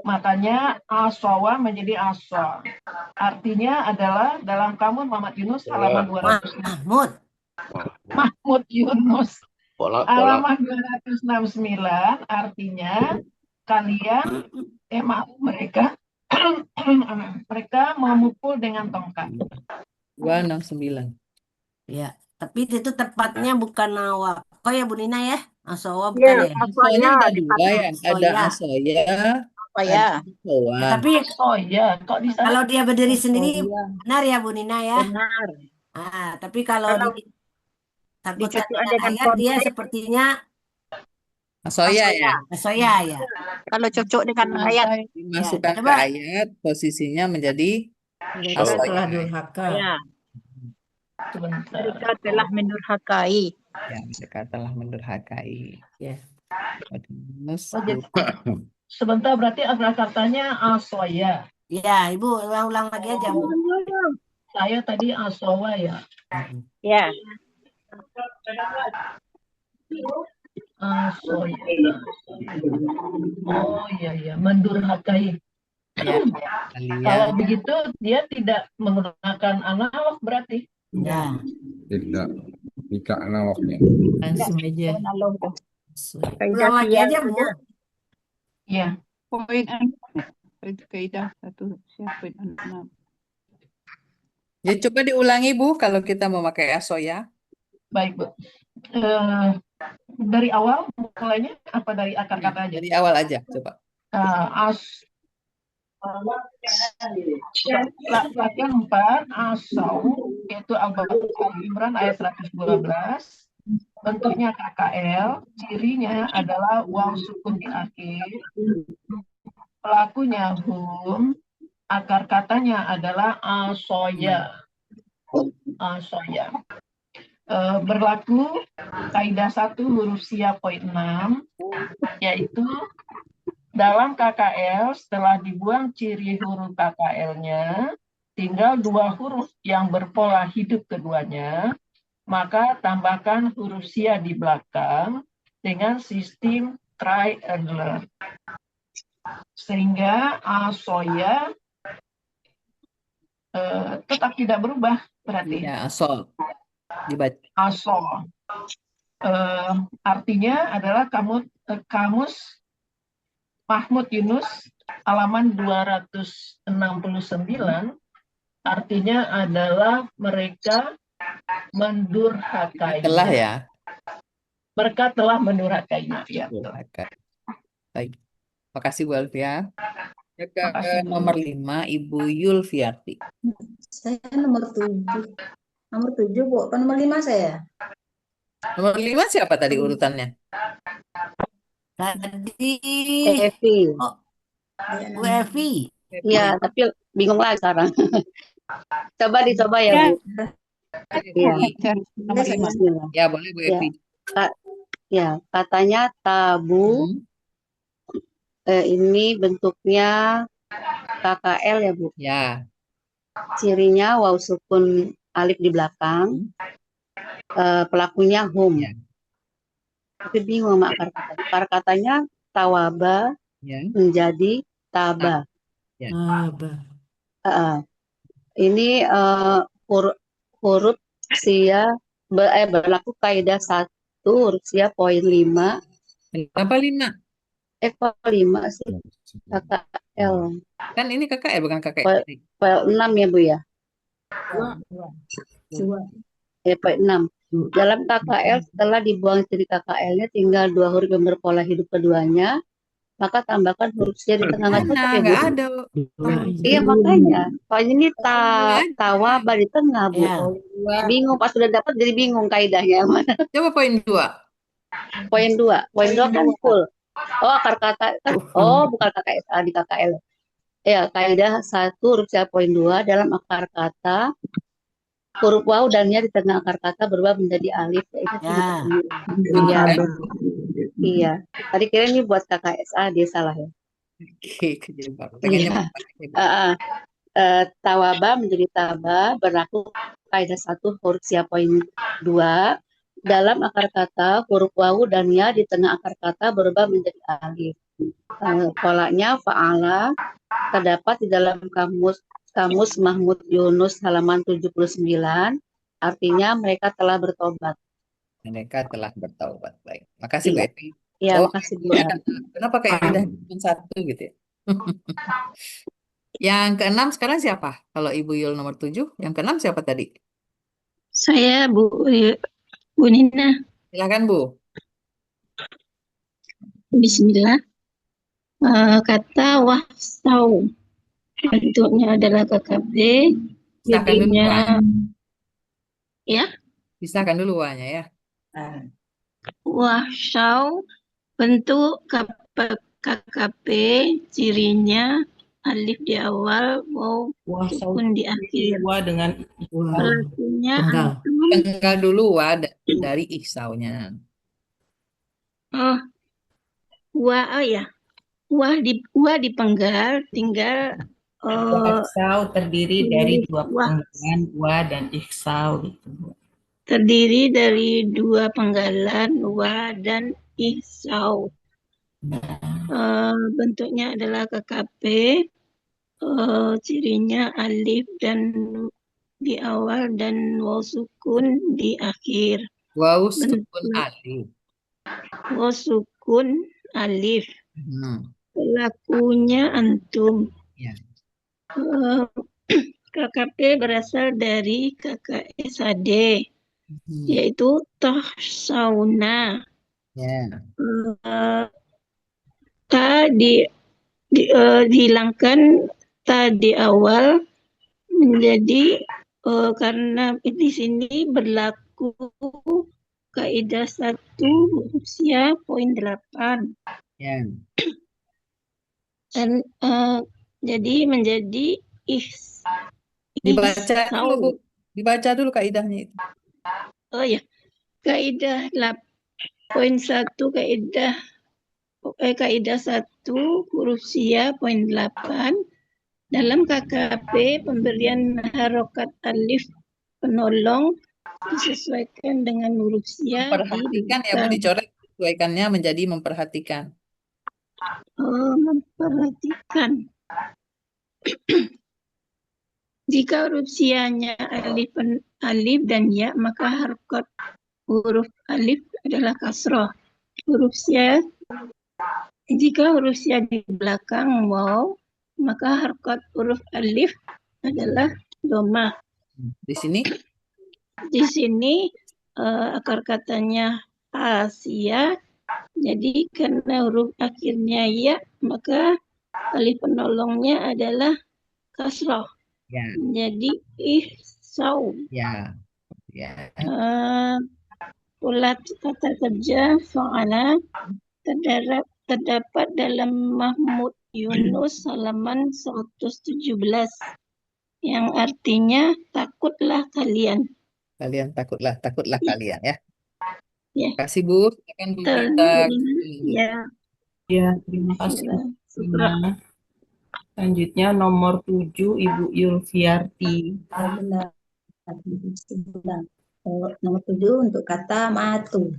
Makanya asowa menjadi aso. Artinya adalah dalam kamus Mahmud Yunus halaman 200. Mahmud Yunus halaman 269 artinya kalian mereka mereka memukul dengan tongkat. 269. Ya, tapi itu tepatnya bukan Nawako ya Bu Nina ya? Asowa Ya, bukan ya? Asonya ada dua dipatah. ya, ada Asoya. asoya, Apa ya? ada asoa. Ya, tapi Oh iya, kok di sana kalau dia berdiri sendiri Iya, benar ya Bu Nina ya? benar. Tapi kalau Kalau disangkutkan dicocokkan dengan dengan ayat dia konteks, sepertinya Asoya ya, Asoya ya. kalau cocok dengan ayat, dimasukkan ke coba. ayat, posisinya menjadi Mereka asoya. telah durhaka. ya, sebentar. mereka telah mendurhakai. Ya, mereka telah mendurhakai. Ya. Terus Oh, jadi, sebentar berarti asal katanya asoya. Ya, Ibu ulang lagi aja Bu. Saya tadi asowa ya. Ya, Asoya. Oh iya, mendurhakai. ya, Kalau kalian begitu dia tidak menggunakan analog berarti. Ya. Tidak analognya. Langsung aja. kaidah Ulang lagi sial aja Bu. saja. Ya. Poin 6. Kaidah 1 poin 6. ya coba diulangi Bu kalau kita memakai asoya. Baik Bu. Dari awal mulainya apa dari akar kata aja? Dari awal aja coba. Latihan 4 asau yaitu Al-Imran ayat 112. Bentuknya KKL, cirinya adalah waw sukun di akhir. Pelakunya hum, akar katanya adalah asoya. Asoya. Berlaku kaidah 1 huruf sia poin 6, yaitu dalam KKL setelah dibuang ciri huruf KKL-nya, tinggal 2 huruf yang berpola hidup keduanya, maka tambahkan huruf sia di belakang dengan sistem try and learn. Sehingga asoya tetap tidak berubah berarti. Ya, aso. Dibaca. Aso. Artinya adalah kamus Mahmud Yunus halaman 269, artinya adalah mereka mendurhakainya. Telah ya. Mereka telah mendurhakainya. Ya, betul. Baik. Makasih Bu Alfia. Ke Makasih, Bu. nomor 5 Ibu Yulfiarti. Saya nomor 7. Nomor 7, Bu. Apa nomor 5 saya? Nomor 5 siapa tadi urutannya? Tadi Evi. Bu Evi. Ya, tapi bingung lagi sekarang. Coba dicoba ya, Bu. Ya. Nomor 5. Ya, boleh Bu Evi. Ya, katanya tabu. Ini bentuknya KKL ya, Bu. Ya. Cirinya waw sukun alif di belakang. Pelakunya hum. Ya. Tapi bingung sama akar kata. Akar katanya tawaba Ya. menjadi taba. Ya. Ini huruf sia berlaku kaidah 1 huruf sia poin 5. Kenapa 5? Kok 5 sih? KKL. Kan ini KKL bukan KKL. Poin 6 ya, Bu ya? 2. Ya, poin 6. Dalam KKL setelah dibuang ciri KKL-nya tinggal 2 huruf yang berpola hidup keduanya, maka tambahkan huruf sia di tengah. Nggak ada. Iya, makanya. Soalnya ini tawaba di tengah, Bu. Bingung, pas sudah dapat jadi bingung kaidahnya. Coba poin 2. Poin 2. Poin 2 kan full. Oh, akar kata kan. Oh, bukan KKL, di KKL. Ya, kaidah 1 huruf sia poin 2 dalam akar kata huruf waw dan ya di tengah akar kata berubah menjadi alif. Iya. Tadi kira ini buat KKSA, dia salah ya. Oke, kejebak. Tawaba menjadi taba berlaku kaidah 1 huruf sia poin 2 dalam akar kata huruf wawu dan ya di tengah akar kata berubah menjadi alif. Polanya fa'ala terdapat di dalam kamus Mahmud Yunus halaman 79, artinya mereka telah bertobat. Mereka telah bertaubat. Baik. Makasih Bu Evi. Iya, makasih Bu. Kenapa kaidah cuma 1 gitu ya? Yang keenam sekarang siapa? Kalau Ibu Yul nomor 7, yang keenam siapa tadi? Saya Bu Nina. Silakan Bu. Bismillah. Kata wahsau. Bentuknya adalah KKB. Pisahkan dulu Jadinya Wanya. ya. Pisahkan dulu Wanya ya. Wahsau bentuk KKP, cirinya alif di awal, waw sukun di akhir. dengan Pelakunya Tunggal. antum. Tenggal dulu Wa dari ihsaunya. Oh, wa ya. Wa dipenggal, tinggal Wahsau terdiri dari dua wah. penggalan wa dan ihsau gitu. Terdiri dari dua penggalan wa dan ihsau. Bentuknya adalah KKP, cirinya alif dan di awal dan waw sukun di akhir. Waw sukun alif. Waw sukun alif. Pelakunya antum. Ya. KKP berasal dari KKSAD, yaitu tahsauna. Ya. Ta dihilangkan ta di awal menjadi karena di sini berlaku kaidah 1 usia poin 8. Ya. Dan jadi menjadi Dibaca dulu Bu. Dibaca dulu kaidahnya itu. Oh ya. Kaidah poin 1 kaidah 1 huruf sia poin 8 dalam KKP pemberian harokat alif penolong disesuaikan dengan huruf sia. Memperhatikan ya Bu, dicoret sesuaikannya menjadi memperhatikan. Memperhatikan. Jika huruf sianya alif dan ya, maka harokat huruf alif adalah kasroh. Jika huruf sia di belakang waw, maka harokat huruf alif adalah domah. Di sini? Di sini akar katanya Asia, jadi karena huruf akhirnya ya, maka alif penolongnya adalah kasroh. Ya. Jadi ihsau. Ya. Ya. Pola kata kerja fa'ala terdapat dalam Mahmud Yunus halaman 117 yang artinya takutlah kalian. Takutlah kalian ya. Ya. Terima kasih Bu. Silakan Bu Rita. Ya, terima kasih. Selanjutnya nomor 7 Ibu Yulfiarti. Benar. Nomor 7 untuk kata matu.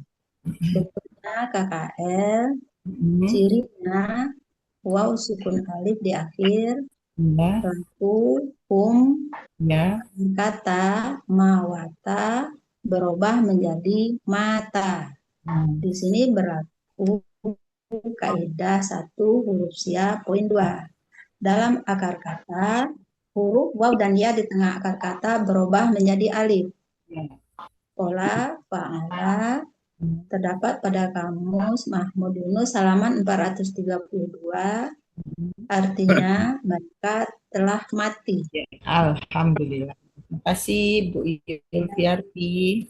Bentuknya KKL, cirinya waw sukun alif di akhir, pelaku kata mawata berubah menjadi mata. Di sini berlaku kaidah 1 huruf sia poin 2. Dalam akar kata, huruf waw dan ya di tengah akar kata berubah menjadi alif. Pola fa'ala terdapat pada kamus Mahmud Yunus halaman 432. Artinya mereka telah mati. Alhamdulillah. Terima kasih Bu Yulfiarti.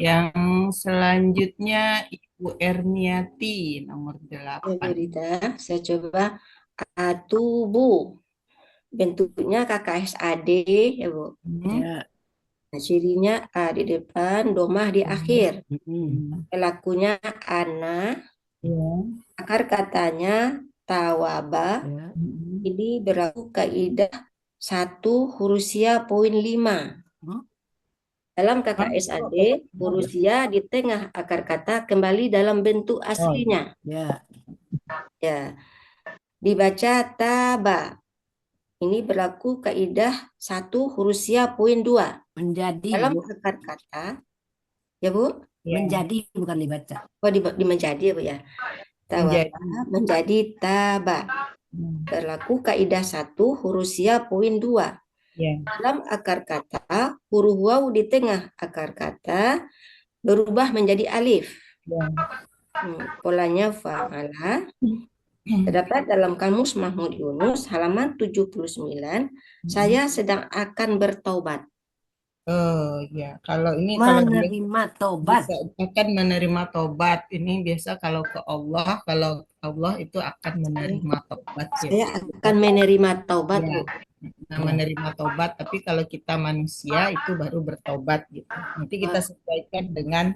Yang selanjutnya Ibu Erniati nomor 8. Saya coba atubu. Bentuknya KKSAD ya Bu. Ya. Nah, cirinya A di depan, domah di akhir. Pelakunya ana. Akar katanya tawaba. Ini berlaku kaidah 1 huruf sia poin 5. Dalam KKSAD, huruf sia di tengah akar kata kembali dalam bentuk aslinya. Ya. Dibaca taba. Ini berlaku kaidah 1 huruf sia poin 2. Menjadi dalam Bu. akar kata, ya Bu? Menjadi bukan dibaca. Oh, di menjadi ya Bu ya. Tawaba menjadi taba. Berlaku kaidah 1 huruf sia poin 2. Ya. Dalam akar kata, huruf waw di tengah akar kata berubah menjadi alif. Ya. Polanya fa'ala. Terdapat dalam Kamus Mahmud Yunus halaman 79, saya sedang akan bertaubat. Oh ya, kalau ini kalau Menerima tobat. bisa akan menerima tobat. Ini biasa kalau ke Allah, kalau Allah itu akan menerima tobat. Saya akan menerima taubat, Ya. Bu. Nah, menerima tobat, tapi kalau kita manusia itu baru bertobat gitu. Nanti kita sesuaikan dengan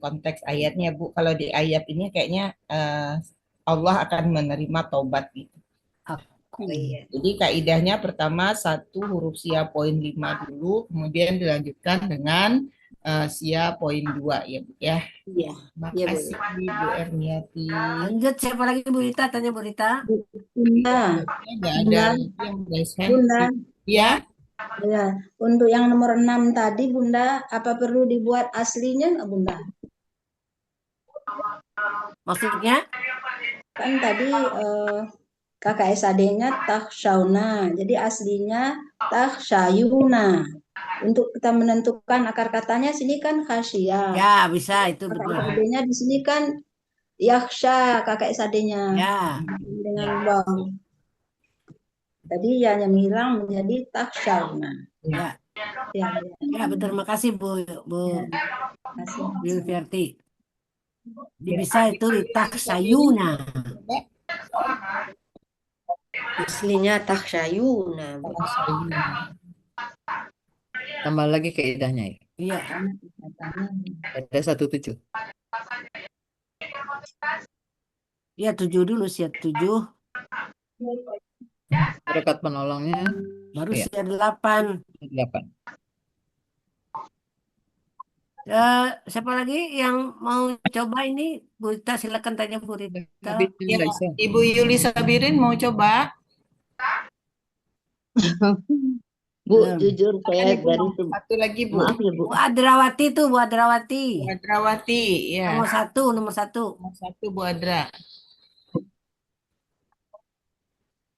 konteks ayatnya, Bu. Kalau di ayat ini kayaknya Allah akan menerima tobat gitu. Jadi kaidahnya pertama 1 huruf sia poin 5 dulu, kemudian dilanjutkan dengan sia poin 2 ya Bu ya. Iya. Makasih Bu Erniati. Lanjut, siapa lagi Bu Rita? Tanya Bu Rita. Bunda. Nggak ada yang raise hand. Bunda. Ya. Ya, untuk yang nomor 6 tadi Bunda, apa perlu dibuat aslinya nggak Bunda? Maksudnya? Kan tadi KKSAD-nya taksyauna, jadi aslinya taksyayuna. Untuk kita menentukan akar katanya sini kan khasyah. Ya, bisa itu betul. KKSAD-nya di sini kan yakhsha KKSAD-nya. Ya. Dengan waw. Tadi ya yang hilang menjadi taksyauna. Ya. Ya, betul. Makasih Bu Yulfiarti. Bisa itu taksayuna. Aslinya taksyayuna. Tambah lagi kaidahnya ya. Iya. Ada 17. Ya 7 dulu, siap 7. Rekat penolongnya. Baru ya. siap 8. 8. Siapa lagi yang mau coba ini? Bu Rita, silakan tanya Bu Rita. Ya, Ibu Yuli Sabirin mau coba? Bu, jujur saya dari satu lagi Bu. Maaf ya Bu. Bu Adrawati tuh, Bu Adrawati. Bu Adrawati, ya. Nomor 1, nomor 1. Nomor 1 Bu Adra.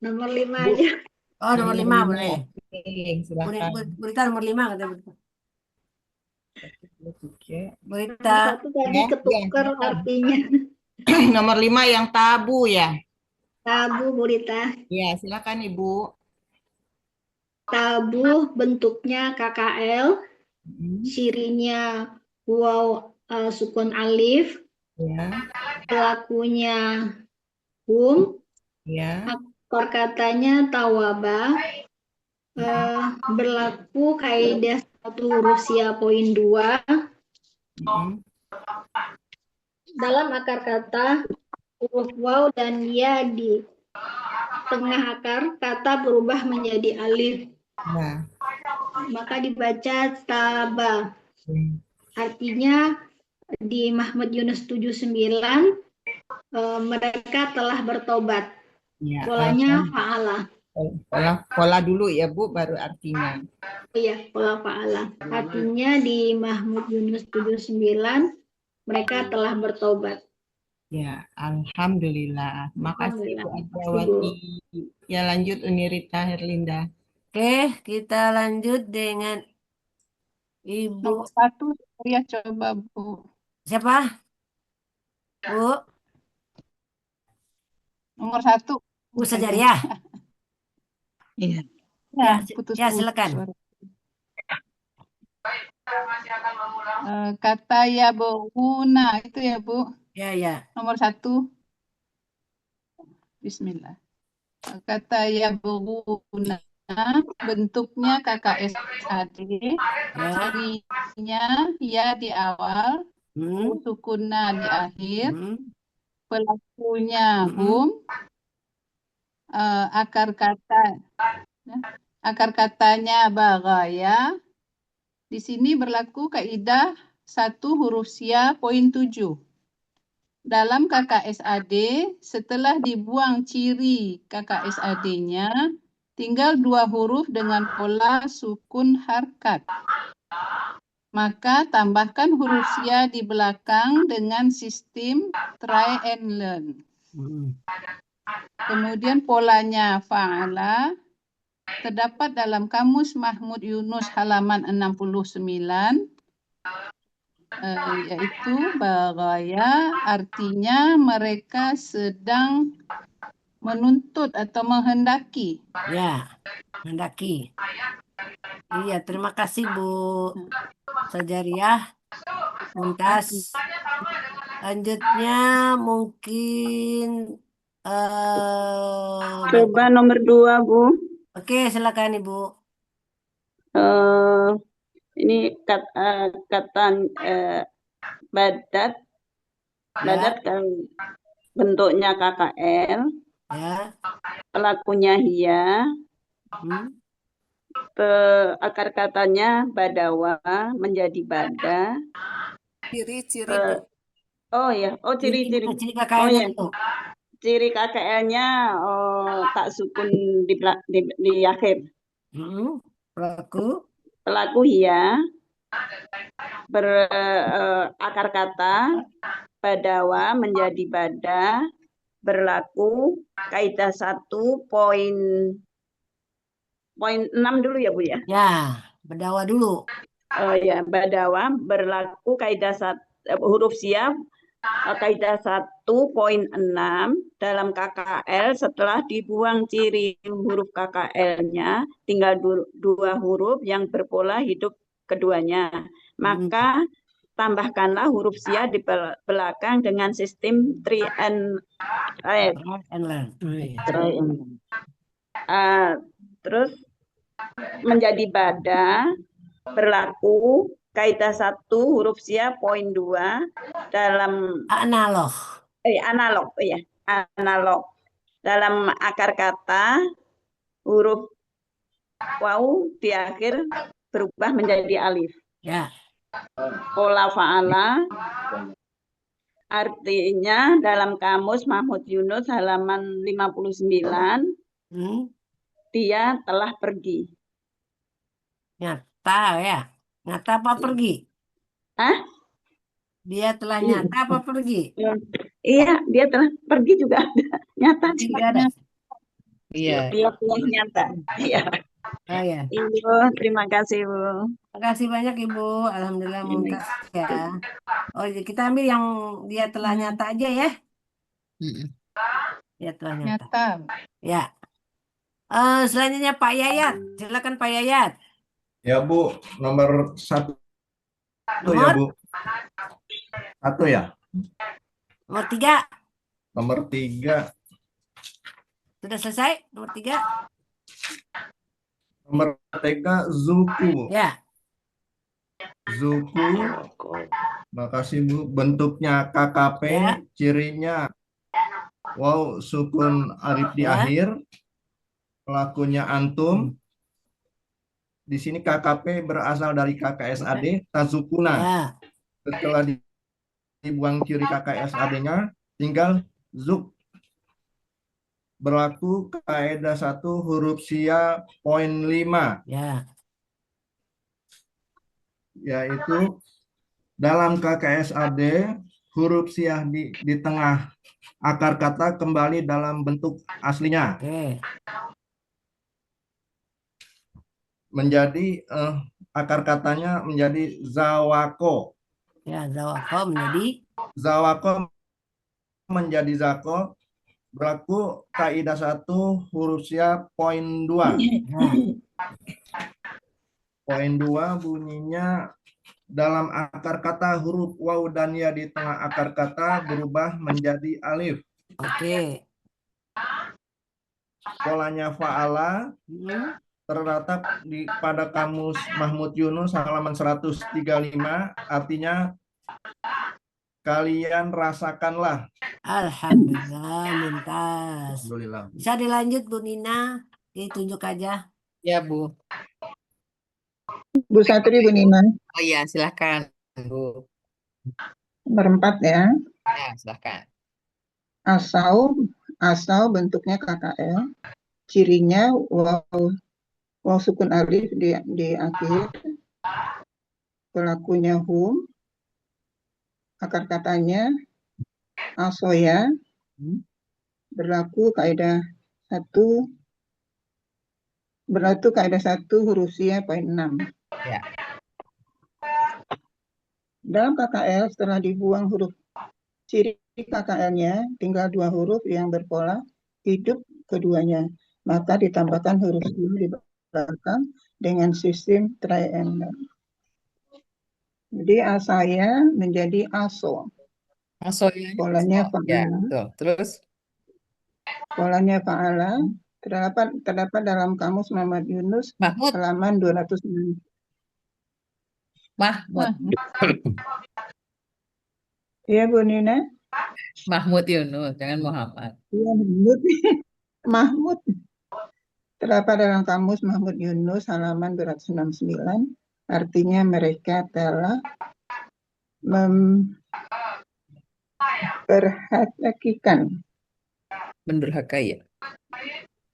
Nomor 5 aja. Oh, nomor 5 boleh. Silakan. Bu Rita nomor 5 kata Bu Rita. Bu Rita. Satu tadi ketukar artinya. Nomor 5 yang tabu ya. Tabu Bu Rita. Ya, silakan Ibu. Tabu bentuknya KKL, cirinya waw sukun alif, ya. Pelakunya hum, ya. Akar katanya tawaba, berlaku kaidah 1 huruf sia poin 2. Dalam akar kata huruf waw dan ya di tengah akar kata berubah menjadi alif. Nah. Maka dibaca taba. Artinya di Mahmud Yunus 79 mereka telah bertobat. Ya, Polanya fa'ala. Pola dulu ya Bu, baru artinya. Iya, pola fa'ala. Artinya di Mahmud Yunus 79 mereka telah bertobat. Ya, alhamdulillah. Makasih Bu Adrawati. Ya, lanjut Unirita Herlinda. Oke, kita lanjut dengan Ibu. Nomor 1 saya coba Bu. Siapa? Bu. Nomor 1. Bu Sajaria. Iya. Ya, putus ya silakan. Kata ya buna itu ya Bu. Ya, ya. Nomor 1. Bismillah. Kata ya buna bentuknya KKSAD, cirinya ya di awal, sukunna di akhir, pelakunya hum, akar katanya bagaya. Di sini berlaku kaidah 1 huruf sia poin 7. Dalam KKSAD, setelah dibuang ciri KKSAD-nya, tinggal 2 huruf dengan pola sukun harkat. Maka tambahkan huruf sia di belakang dengan sistem try and learn. Kemudian polanya fa'ala terdapat dalam Kamus Mahmud Yunus halaman 69, yaitu bagaya artinya mereka sedang menuntut atau menghendaki. Ya, mendaki. Iya, terima kasih Bu Sajariah. Mumtaz. Lanjutnya mungkin Coba nomor 2, Bu. Oke, silakan Ibu. Ini kata badat. Badat kan bentuknya KKL. Ya. Pelakunya hiya. Akar katanya badawa menjadi bada. Ciri-ciri, Bu. Oh ya, ciri-ciri. Ciri KKL-nya itu. Ciri KKL-nya tak sukun di akhir. Pelaku hiya. Akar kata badawa menjadi bada. Berlaku kaidah 1 poin 6 dulu ya Bu ya. Ya, badawa dulu. Oh ya, badawa berlaku kaidah huruf siap kaidah 1.6 dalam KKL setelah dibuang ciri huruf KKL-nya tinggal dua huruf yang berpola hidup keduanya. Maka tambahkanlah huruf sia di belakang dengan sistem try and learn. Terus menjadi bada berlaku kaidah 1 huruf sia poin 2 dalam analog dalam akar kata huruf waw di akhir berubah menjadi alif. Ya. Pola fa'ala artinya dalam Kamus Mahmud Yunus halaman 59 dia telah pergi. Nyata ya. Nyata apa pergi? Hah? Dia telah nyata apa pergi? Iya, dia telah pergi juga ada. Nyata juga ada. Iya. Dia telah nyata. Iya. Oh ya. Ibu, terima kasih Bu. Terima kasih banyak Ibu. Alhamdulillah mumtaz ya. Oh, kita ambil yang dia telah nyata aja ya. Dia telah nyata. Ya. Selanjutnya Pak Yayat. Silakan Pak Yayat. Ya Bu, nomor 1 ya Bu. 1 ya. Nomor 3. Nomor 3. Sudah selesai? Nomor 3. Nomor 3 zuku. Ya. Zuku. Makasih Bu. Bentuknya KKP, ya. Cirinya waw sukun alif di akhir. Pelakunya antum. Di sini KKP berasal dari KKSAD tazukuna. Ya. Setelah dibuang ciri KKSAD-nya tinggal zuk. Berlaku kaidah 1 huruf sia poin 5. Ya. Yaitu dalam KKSAD huruf siah di tengah akar kata kembali dalam bentuk aslinya. Menjadi akar katanya menjadi zawako. Ya, zawako menjadi zawako menjadi zako. Berlaku kaidah 1 huruf sia poin 2. Poin 2 bunyinya dalam akar kata huruf waw dan ya di tengah akar kata berubah menjadi alif. Oke. Polanya fa'ala terletak pada Kamus Mahmud Yunus halaman 135, artinya kalian rasakanlah. Alhamdulillah, mumtaz. Alhamdulillah. Bisa dilanjut Bu Nina, ditunjuk aja. Ya Bu. Bu Satri, Bu Nina. Oh iya, silakan Bu. Nomor 4 ya. Ya, silakan. Asau bentuknya KKL. Cirinya waw sukun alif di akhir. Pelakunya hum. Akar katanya asoya. berlaku kaidah 1 huruf sia poin 6. Ya. Dalam KKL setelah dibuang huruf ciri KKL-nya tinggal 2 huruf yang berpola hidup keduanya, maka ditambahkan huruf sia di belakang dengan sistem triangle. Jadi asaya menjadi aso. Aso ya. Polanya Ya, fa'ala. betul. Terus Polanya fa'ala terdapat dalam kamus Muhammad Yunus Mahmud. halaman 209. Mahmud. Iya Bu Nina? Mahmud Yunus, jangan Muhammad. Iya Mahmud. Mahmud. Terdapat dalam kamus Muhammad Yunus halaman 269. Artinya mereka telah memperhatikan. Mendurhakai ya.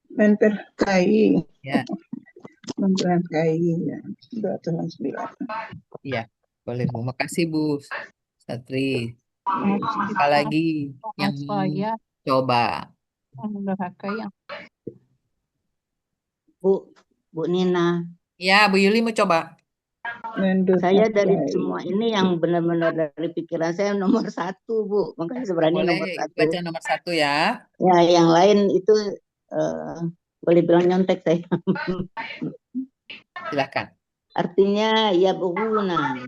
Memperkai. Ya. Memperkai ya. 269. Iya, boleh Bu. Makasih Bu Satri. Apalagi yang coba. Bu Nina. Ya, Bu Yuli mau coba. Saya dari semua ini yang benar-benar dari pikiran saya nomor 1, Bu. Makanya sebenarnya Boleh nomor 1. baca nomor 1 ya. Ya, yang lain itu boleh bilang nyontek saya. Silakan. Artinya ya berguna.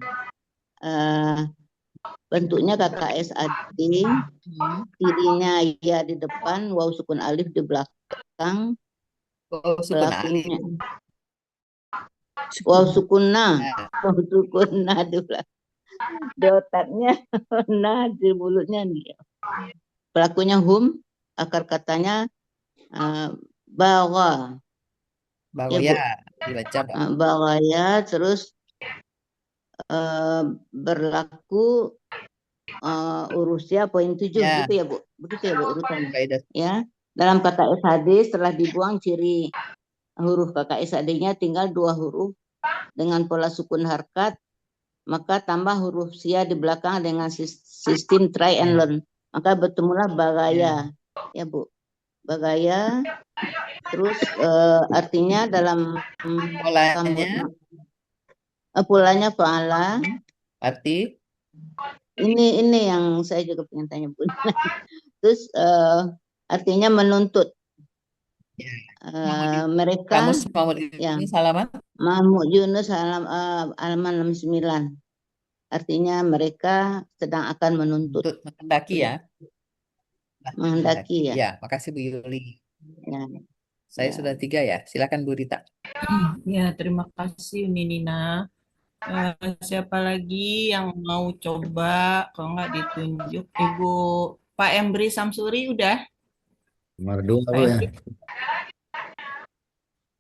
Bentuknya KKS adi, cirinya ya di depan, waw sukun alif di belakang, pelakunya. Waw sukunna di belakang. Di otaknya, nah di mulutnya nih. Pelakunya hum, akar katanya bawa. Ya, dibaca Pak. Bawaya, terus berlaku urusia poin 7 Ya. gitu ya Bu. Begitu ya Bu urutannya. Ya. Dalam KKS HD setelah dibuang ciri huruf KKS HD-nya tinggal 2 huruf dengan pola sukun harkat, maka tambah huruf sia di belakang dengan sistem try and learn. Maka bertemulah bagaya. Ya Bu. Bagaya. Terus artinya dalam polanya fa'ala. Arti? Ini yang saya juga pengen tanya Bu. Terus artinya menuntut. Mereka Kamus Mahmud Yunus halaman? Mahmud Yunus halaman 69. Artinya mereka sedang akan menuntut. Menghendaki ya. Menghendaki ya. Ya, makasih Bu Yuli. Ya. Saya sudah 3 ya. Silakan Bu Rita. Ya, terima kasih Nina. Siapa lagi yang mau coba? Kalau nggak ditunjuk Ibu Pak Embri Samsuri udah? Nomor 2 Bu ya.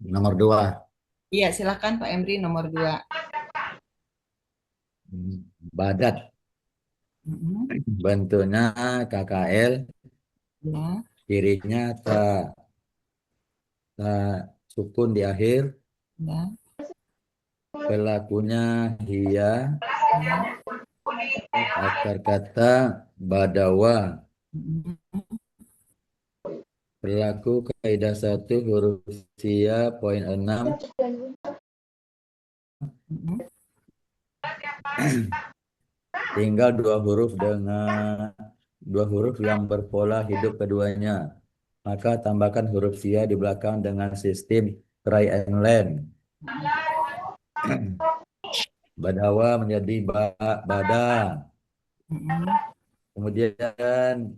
Nomor 2. Iya, silakan Pak Embri nomor 2. Badat. Bentuknya KKL. Ya. Cirinya ta sukun di akhir. Ya. Pelakunya hiya. Akar kata badawa. Berlaku kaidah 1 huruf sia poin 6. Tinggal 2 huruf dengan 2 huruf yang berpola hidup keduanya. Maka tambahkan huruf sia di belakang dengan sistem try and learn. Badawa menjadi bada. Kemudian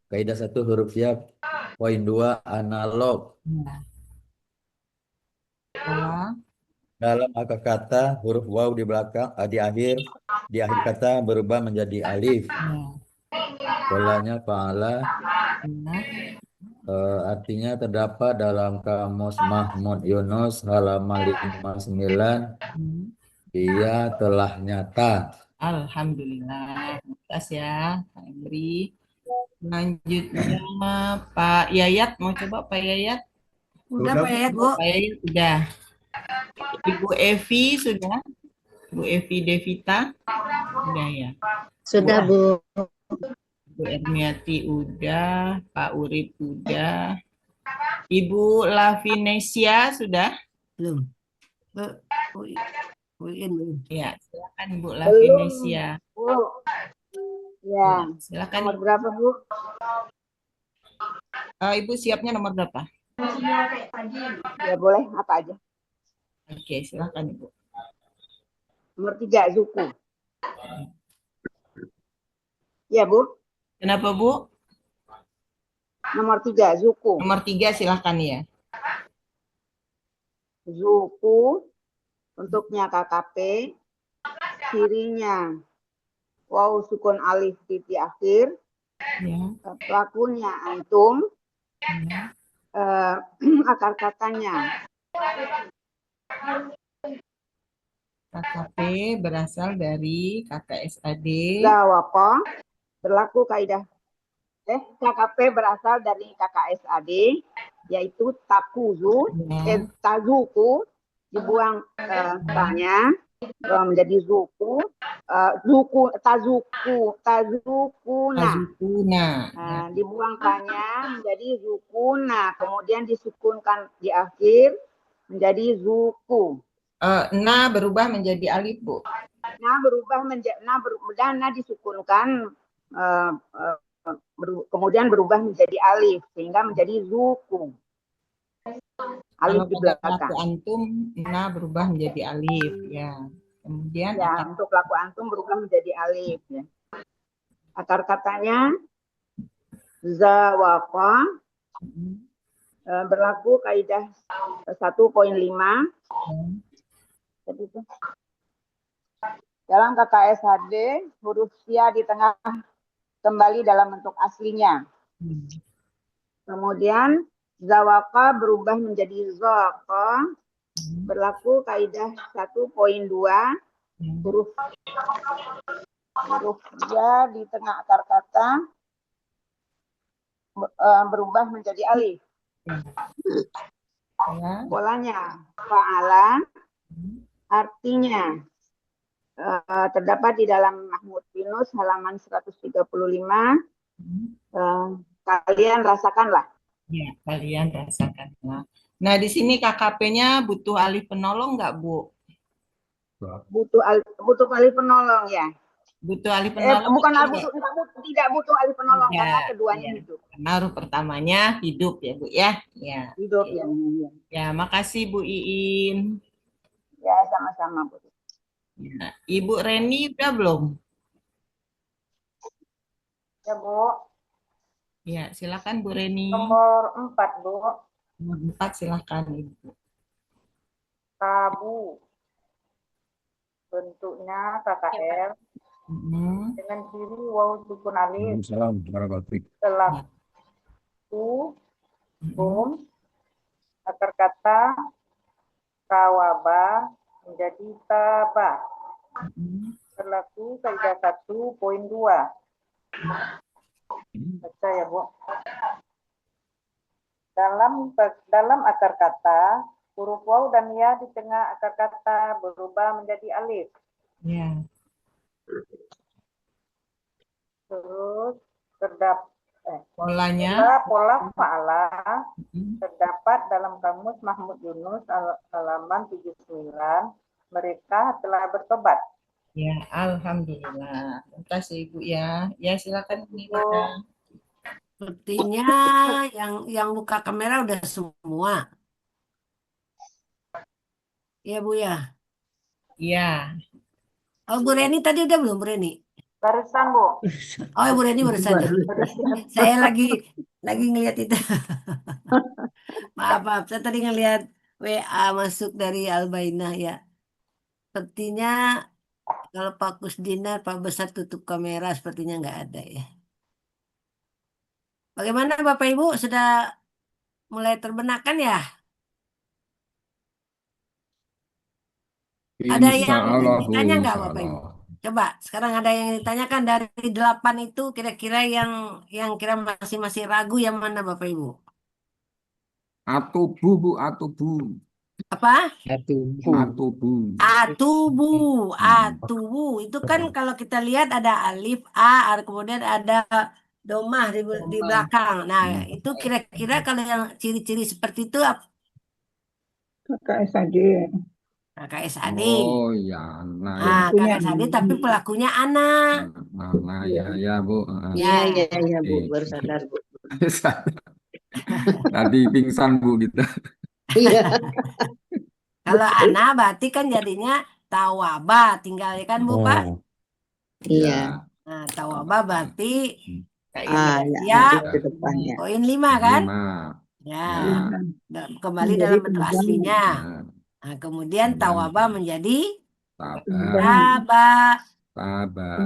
kaidah 1 huruf sia poin 2 analog. Dalam akar kata huruf waw di belakang di akhir kata berubah menjadi alif. Polanya fa'ala. Artinya terdapat dalam kamus Mahmud Yunus halaman 59. Dia telah nyata. Alhamdulillah. Terima kasih ya Pak Embri. Selanjutnya Pak Yayat, mau coba Pak Yayat? Udah Pak Yayat Bu. Pak Yayat sudah. Ibu Evi sudah. Bu Evi Devita sudah ya. Sudah Bu. Bu Ermiati udah, Pak Urip udah. Ibu Lavinesia sudah? Belum. Belum. Ya, silakan Ibu Belum, Lavinesia. Bu. Ya, Silakan. nomor berapa, Bu? Ibu siapnya nomor berapa? Ya boleh, apa aja. Oke, silakan Ibu. Nomor 3, Zuku. Ya, Bu. Kenapa Bu? Nomor 3, Zuku. Nomor 3 silakan ya. Zuku, bentuknya KKP, cirinya waw sukun alif titik akhir, Ya. pelakunya antum, akar katanya. KKP berasal dari KKSAD. Zawapa, berlaku kaidah. KKP berasal dari KKSAD, yaitu takuzu, tazuku, dibuang tanya, menjadi zuku, tazukuna. Dibuang tanya menjadi zukuna, kemudian disukunkan di akhir menjadi zuku. Na berubah menjadi alif, Bu. Na berubah menjadi na disukunkan, kemudian berubah menjadi alif sehingga menjadi zuku. Alif di belakang. Pelaku antum na berubah menjadi alif, ya. Kemudian ya, untuk pelaku antum berubah menjadi alif, ya. Akar katanya zawaqa, berlaku kaidah 1.5. Dalam KKSHD, huruf sia di tengah kembali dalam bentuk aslinya. Kemudian zawaqa berubah menjadi zaqa, berlaku kaidah 1.2, huruf ya di tengah akar kata berubah menjadi alif. Polanya fa'ala, artinya terdapat di dalam Mahmud Yunus halaman 135. Kalian rasakanlah. Ya, kalian rasakanlah. Nah, di sini KKP-nya butuh alif penolong nggak, Bu? Butuh alif penolong, ya. Butuh alif penolong. Tidak butuh alif penolong ya, karena keduanya hidup. Karena huruf pertamanya hidup ya, Bu, ya. Ya. Hidup, ya. Ya, makasih Bu Iin. Ya, sama-sama, Bu. Ya. Ibu Reni udah belum? Ya, Bu. Ya, silakan Bu Reni. Nomor 4, Bu. Nomor 4 silakan Ibu. Tabu. Bentuknya KKL. Dengan ciri waw sukun alif. Setelah akar kata kawaba menjadi taba. Berlaku kaidah 1.2. Baca ya, Bu. Dalam akar kata, huruf waw dan ya di tengah akar kata berubah menjadi alif. Ya. Terus terdapat polanya pola fa'ala terdapat dalam kamus Mahmud Yunus halaman 79. Mereka telah bertobat. Ya, alhamdulillah. Terima kasih Ibu ya. Ya, silakan Ibu. Sepertinya yang buka kamera udah semua. Iya, Bu ya. Iya. Oh, Bu Reni tadi udah belum, Bu Reni? Barusan, Bu. Oh, Bu Reni barusan. Saya lagi ngelihat itu. Maaf, saya tadi ngelihat WA masuk dari Albainah ya. Sepertinya kalau Pak Kusdinar, Pak Besar tutup kamera, sepertinya nggak ada ya. Bagaimana Bapak Ibu, sudah mulai terbenakkan ya? Ada yang ditanya nggak Bapak Ibu? Coba sekarang ada yang ditanyakan dari 8 itu kira-kira yang kira masih ragu yang mana Bapak Ibu? Atubu, Bu, atubu. Apa? Atubu. Atubu itu kan kalau kita lihat ada alif a, kemudian ada domah di belakang. Nah, itu kira-kira kalau yang ciri-ciri seperti itu Kakak SAD. kakak SAD. Oh ya, nah ya. Nah, kakak SAD tapi pelakunya anak. Nah ya ya Bu. Iya, iya, iya, Bu, Oke. baru sadar, Bu. Tadi pingsan Bu gitu. Iya. Kalau anak berarti kan jadinya tawaba, tinggal ya kan Bu Pak? Iya. Nah, tawaba berarti Ah, ya, ya ke depannya. poin 5 kan? 5. Ya, kembali Menjadi dalam bentuk tawaba. aslinya. Nah, kemudian tawaba menjadi Taba. taba. Ada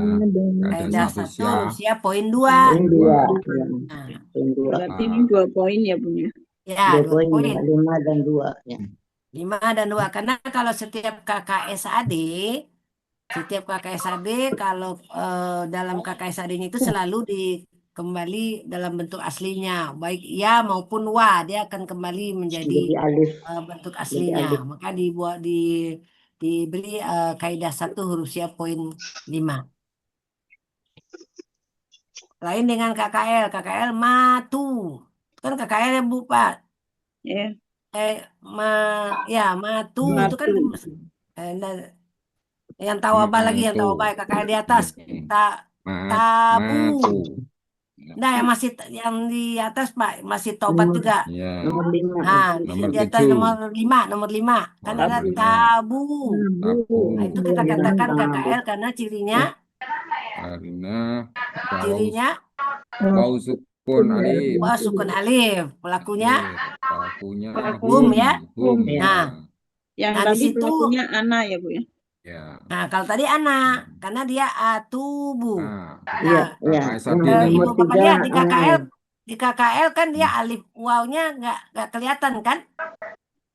Kaidah satu 1 sia. huruf sia poin 2. Poin 2. Nah, Poin 2. Berarti ini 2 poin ya Bu ya. ya, 2 2 poin, poin. 5 dan 2. Ya. 5 dan 2. Karena kalau setiap KKSAD, kalau dalam KKSAD-nya itu selalu kembali dalam bentuk aslinya, baik ya maupun wa, dia akan kembali menjadi Jadi alif. bentuk Jadi aslinya. alif. Maka diberi kaidah 1 huruf sia poin 5. Lain dengan KKL matu. Kan KKL ya Bu Pak. Ya. Matu itu kan yang tawaba lagi, yang tawaba KKL di atas. Tabu. Nah, yang di atas Pak masih tobat juga. Nomor 5. Nah, Nomor di atas 7. nomor 5 kan ada tabu. Nah, itu kita katakan KKL karena cirinya Waw sukun alif. Wah, sukun alif. Pelakunya Hum ya. Hum. Nah, Yang di tadi situ pelakunya ana ya Bu ya. Ya. Nah, kalau tadi anak, karena dia atubu. Iya, iya. Ibu Nomor Bapak 3 lihat di KKL kan dia alif wawnya nggak kelihatan kan?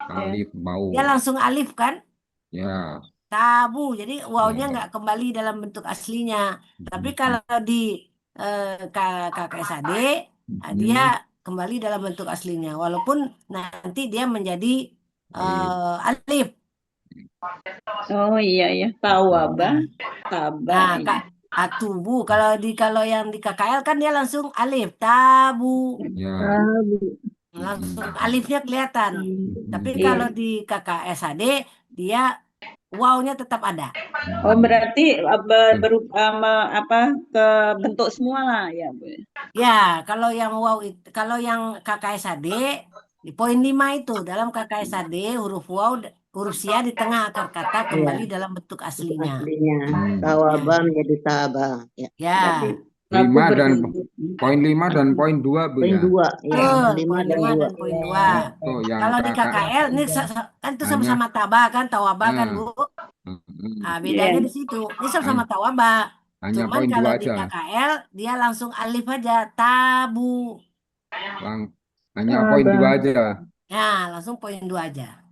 Alif bau. Dia langsung alif kan? Ya. Tabu. Jadi wawnya nggak kembali dalam bentuk aslinya. Tapi kalau di KKSAD dia kembali dalam bentuk aslinya. Walaupun nanti dia menjadi alif. Oh iya ya, tawaba, taba. Nah, atubu kalau yang di KKL kan dia langsung alif tabu. Ya. Langsung alifnya kelihatan. Tapi kalau di KKSAD dia wawnya tetap ada. Oh berarti ke bentuk semua lah ya Bu. Ya, kalau yang KKSAD di poin 5 itu dalam KKSAD huruf waw huruf sia di tengah akar kata kembali dalam bentuk aslinya. Tawaba menjadi taba. Ya. 5 dan poin 5 dan poin 2 Bu ya. Poin 2 ya. 5 dan 2. Poin 2. Kalau di KKL ini kan itu sama-sama taba kan, tawaba kan Bu. Nah, bedanya di situ. Ini sama-sama tawaba. Hanya Cuman poin 2 kalau di aja. KKL dia langsung alif aja tabu. Hanya poin 2 aja. Ya, langsung poin 2 aja.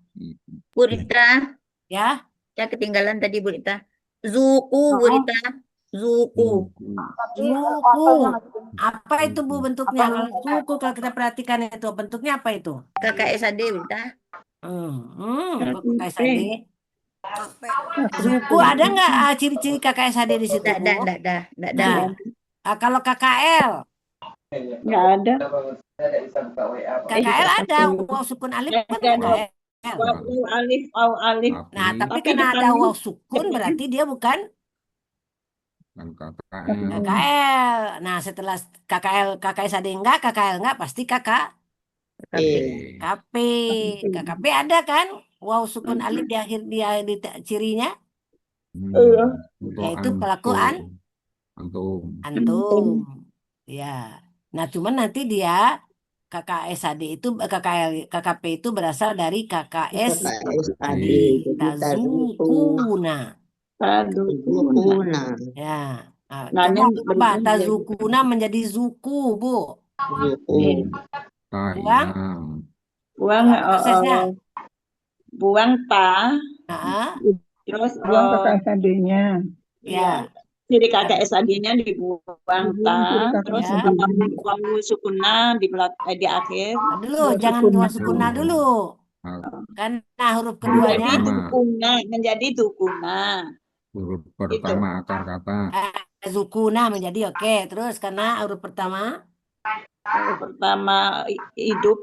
Bu Rita, Ya. ya ketinggalan tadi Bu Rita. Zuku Bu Rita, zuku. Zuku. Apa itu Bu bentuknya? Kalau zuku kalau kita perhatikan itu bentuknya apa itu? KKSAD Bu Rita. KKSAD. Zuku ada nggak ciri-ciri KKSAD di situ Bu? Nggak. Kalau KKL? Nggak ada. KKL ada, waw sukun alif kan KKL. Alif, alif. Nah, tapi karena ada waw sukun berarti dia bukan KKL. Nah, setelah KKSAD enggak, KKL enggak, pasti KKP ada kan? Waw sukun alif di akhir di cirinya. Yaitu pelaku antum. Ya. Nah, cuman nanti dia KKSAD itu KKP itu berasal dari KKSAD. Tazukuna. Ya. Coba tazukuna menjadi zuku, Bu. Buang buang ta. Terus buang KKSAD-nya. Ya. Ciri KKSAD-nya dibuang ta, terus wawu sukuna di akhir. Dulu jangan dua sukuna dulu. Karena huruf keduanya menjadi dukuna. Huruf pertama akar kata. Zukuna menjadi oke. Terus karena huruf pertama Huruf pertama hidup,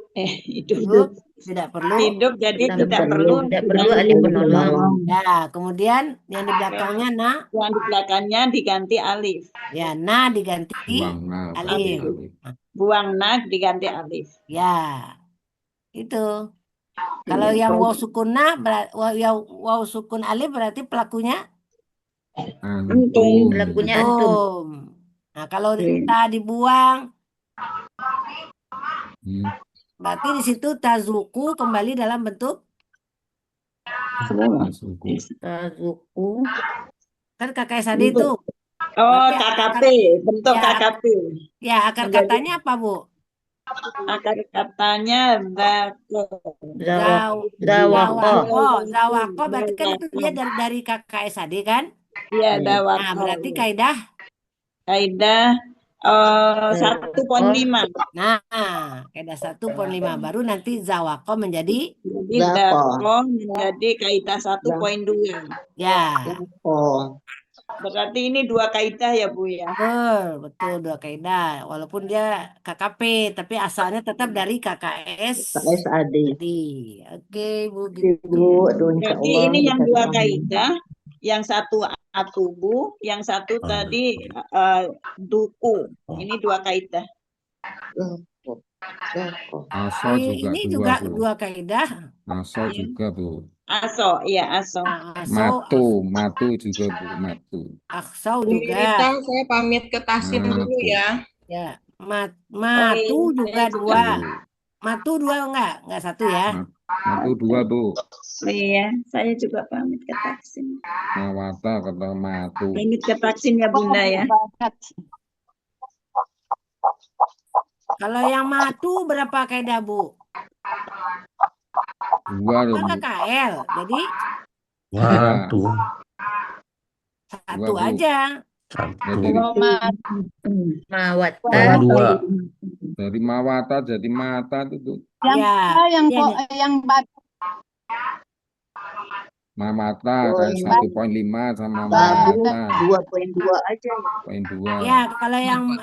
hidup tidak perlu. hidup jadi Tidak tidak perlu. perlu Tidak perlu alif alif penolong. Ya, kemudian yang di belakangnya na, yang di belakangnya diganti alif. ya na diganti Buang na ganti alif. alif. Buang na diganti alif. Ya, itu. Kalau yang waw sukun na, waw sukun alif berarti pelakunya Antum. Pelakunya antum. antum. Nah, kalau ta dibuang, berarti di situ tazuku kembali dalam bentuk Masuku. Tazuku. kan KKSAD itu. Oh, Berarti KKP, bentuk ya, KKP. ya akar Menjadi- katanya apa, Bu? Akar katanya dako. Zawako berarti kan itu dia dari KKSAD kan? Iya, dawako. Nah, berarti kaidah. Kaidah 1.5. Nah, kaidah 1.5 baru nanti zawako menjadi Jadi dako menjadi kaidah 1.2. ya. Berarti ini 2 kaidah ya, Bu ya. Betul 2 kaidah. Walaupun dia KKP tapi asalnya tetap dari KKS. KKSAD. Oke, Bu. Jadi ini yang 2 kaidah, yang satu atubu, yang satu tadi duku. Ini 2 kaidah. Aso juga Ini 2, juga Bu. 2 kaidah. Aso juga, Bu. Aso, iya aso. Matu juga, Bu. Matu. Aksau Bu juga. Rita, saya pamit ke Tasim dulu Matu. ya. Ya, matu juga 2. Matu 2 enggak 1 ya. Matu 2, Bu. Iya, saya juga pamit ke Taksim. Mawata kata matu. Pamit ke Taksim ya Bunda ya. Kalau yang matu berapa kaidah, Bu? 2, Bu. Kan KKL. Jadi Matu. 1 Bu. aja. Jadi Mawata. 2. dari mawata jadi mata itu, Bu. Yang Mamata kayak 1.5 sama Babu mawata 2.2 aja ya. poin 2. Ya, kalau yang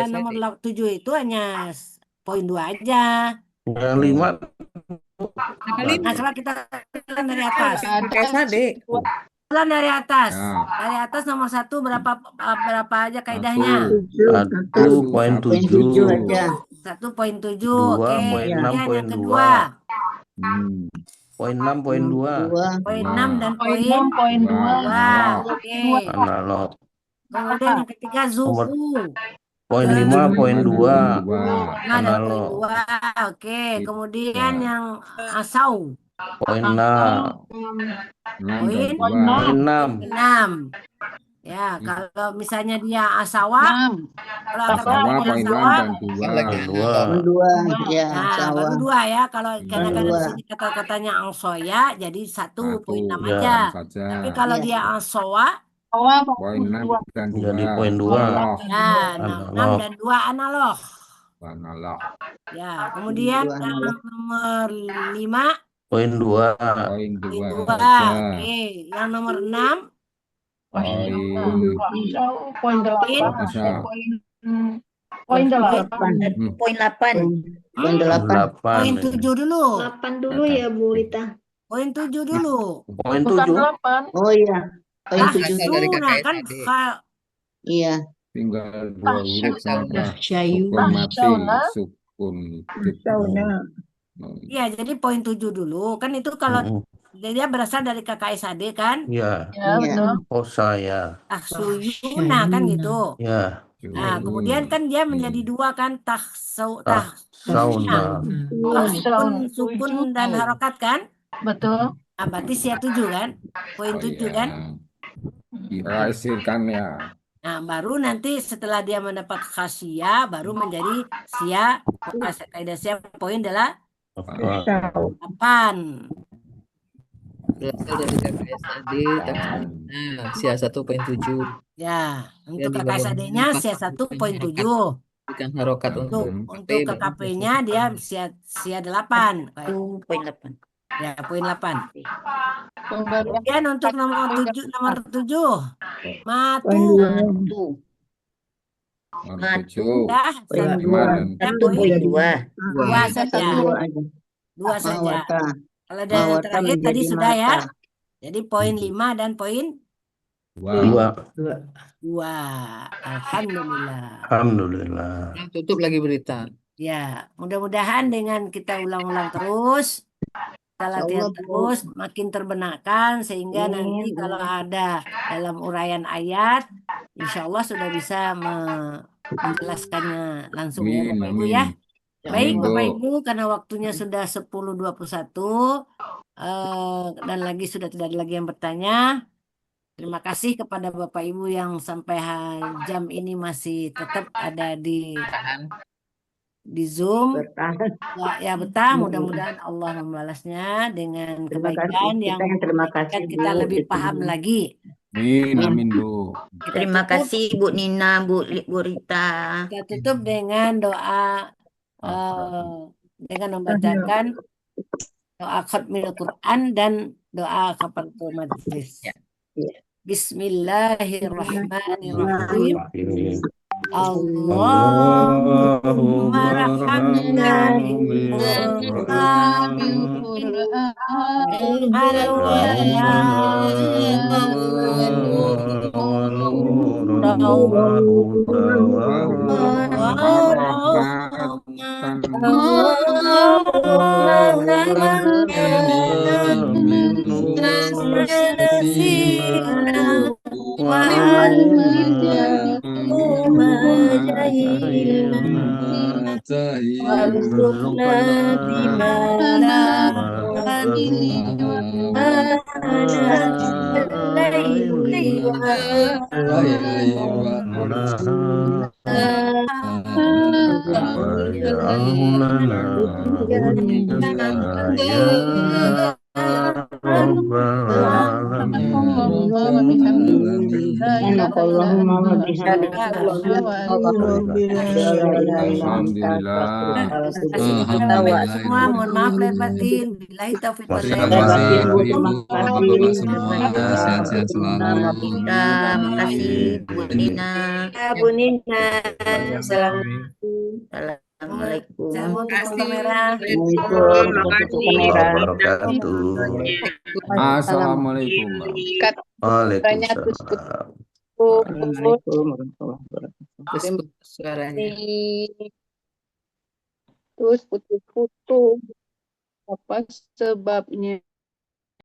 nomor 7 itu hanya poin 2 aja. Yang 5. Nah, coba kita ulang dari atas. KKSAD. Ulang dari atas. Ya. Dari atas nomor 1 berapa aja kaidahnya? 1.7 aja. 1.7. Oke. Kemudian yang kedua. Poin 6, poin 2. Poin 6 dan poin 2. 2. Oke. Analog. Kemudian yang ketiga zuku. Poin 5, poin 2. Nah, dan poin Analog. 2. Oke. Kemudian yang asau. Poin 6. Poin 6. Ya, kalau misalnya dia asawa, kalau Asawa poin 6 dan 2. 2 ya, nah, sawah. baru 2 ya. Kalau karena di dua. sini kata-katanya angsoya, jadi 1.6 Ya. aja. saja. Tapi kalau dia angsowa, Poin 6 dan 2. Jadi poin 2. ya, 6 dan 2 analog. Analog. Ya, kemudian yang nomor 5, Poin 2. Poin 2 2. saja. Oke, yang nomor 6, Poin 8. Bisa. Poin 8. Poin 8. Poin 8. Poin 7 dulu. 8 dulu ya Bu Rita. Poin 7 dulu. Poin Bukan 7. 8. Oh iya. Poin 7. Nah, kan Iya. Tinggal 2 huruf maka Syayuna. sukun mati, sukun hidup. iya, jadi poin 7 dulu. Kan itu kalau dia berasal dari KKSAD kan? Ya. Ya, betul. Oh, saya. Taksuyuna kan gitu. Ya. Nah, kemudian kan dia menjadi 2 kan? Sauna. Sukun dan harokat kan? Betul. Nah, berarti sia 7 kan? Poin 7 kan? Kira isirkan ya. Nah, baru nanti setelah dia mendapat khasia, baru menjadi sia, kaidah sia poin adalah 8. Berasal dari KKSAD, nah, sia 1.7. Ya, untuk di bawah KKSAD-nya sia 1.7. Bukan harokat Untuk KKP-nya dia sia 8. 1.8. Ya, poin 8. Pemberian Kemudian untuk nomor 7, Poin dua. Satu. Nomor 7. Sudah, Poin satu dua. ya, Satu poin poin dua. dua saja. Dua aja. Dua saja. Mawata. Kalau ada yang Mawata terakhir tadi menjadi sudah ya. mata. Jadi poin 5 dan poin Dua. 2. Alhamdulillah. Nah, tutup lagi berita. Ya, mudah-mudahan dengan kita ulang-ulang terus, kita latihan Allah, Bu. terus, makin terbenakkan sehingga nanti Amin. kalau ada dalam uraian ayat, insya Allah sudah bisa menjelaskannya langsung ya Amin, Bapak Ibu amin. ya. Baik Amin, Bapak Bu. Ibu, karena waktunya sudah 10.21 dan lagi sudah tidak ada lagi yang bertanya. Terima kasih kepada Bapak Ibu yang sampai jam ini masih tetap ada di Zoom. Ya betah, mudah-mudahan Allah membalasnya dengan Terima kasih. kebaikan yang Kita yang terima kasih, menjadikan kita Bu. lebih paham lagi. Amin, amin, Bu. Kita Terima tutup, kasih Bu Nina, Bu Rita. kita tutup dengan doa dengan membacakan doa khatmil Quran dan doa kafaratul majlis. Bismillahirrahmanirrahim. Allahumma rahamna bil Alhamdulillah. Semua mohon maaf lahir batin. Billahi taufiq wal Terima hidayah. kasih Ibu, Bapak-bapak semua. Sehat-sehat selalu. Makasih Bu Nina. Ya, Bu Nina. Assalamualaikum. Assalamualaikum. Terima kasih kamera. Assalamualaikum. Waalaikumsalam. Waalaikumsalam warahmatullahi wabarakatuh. Suaranya. Terus putus-putus. Apa sebabnya?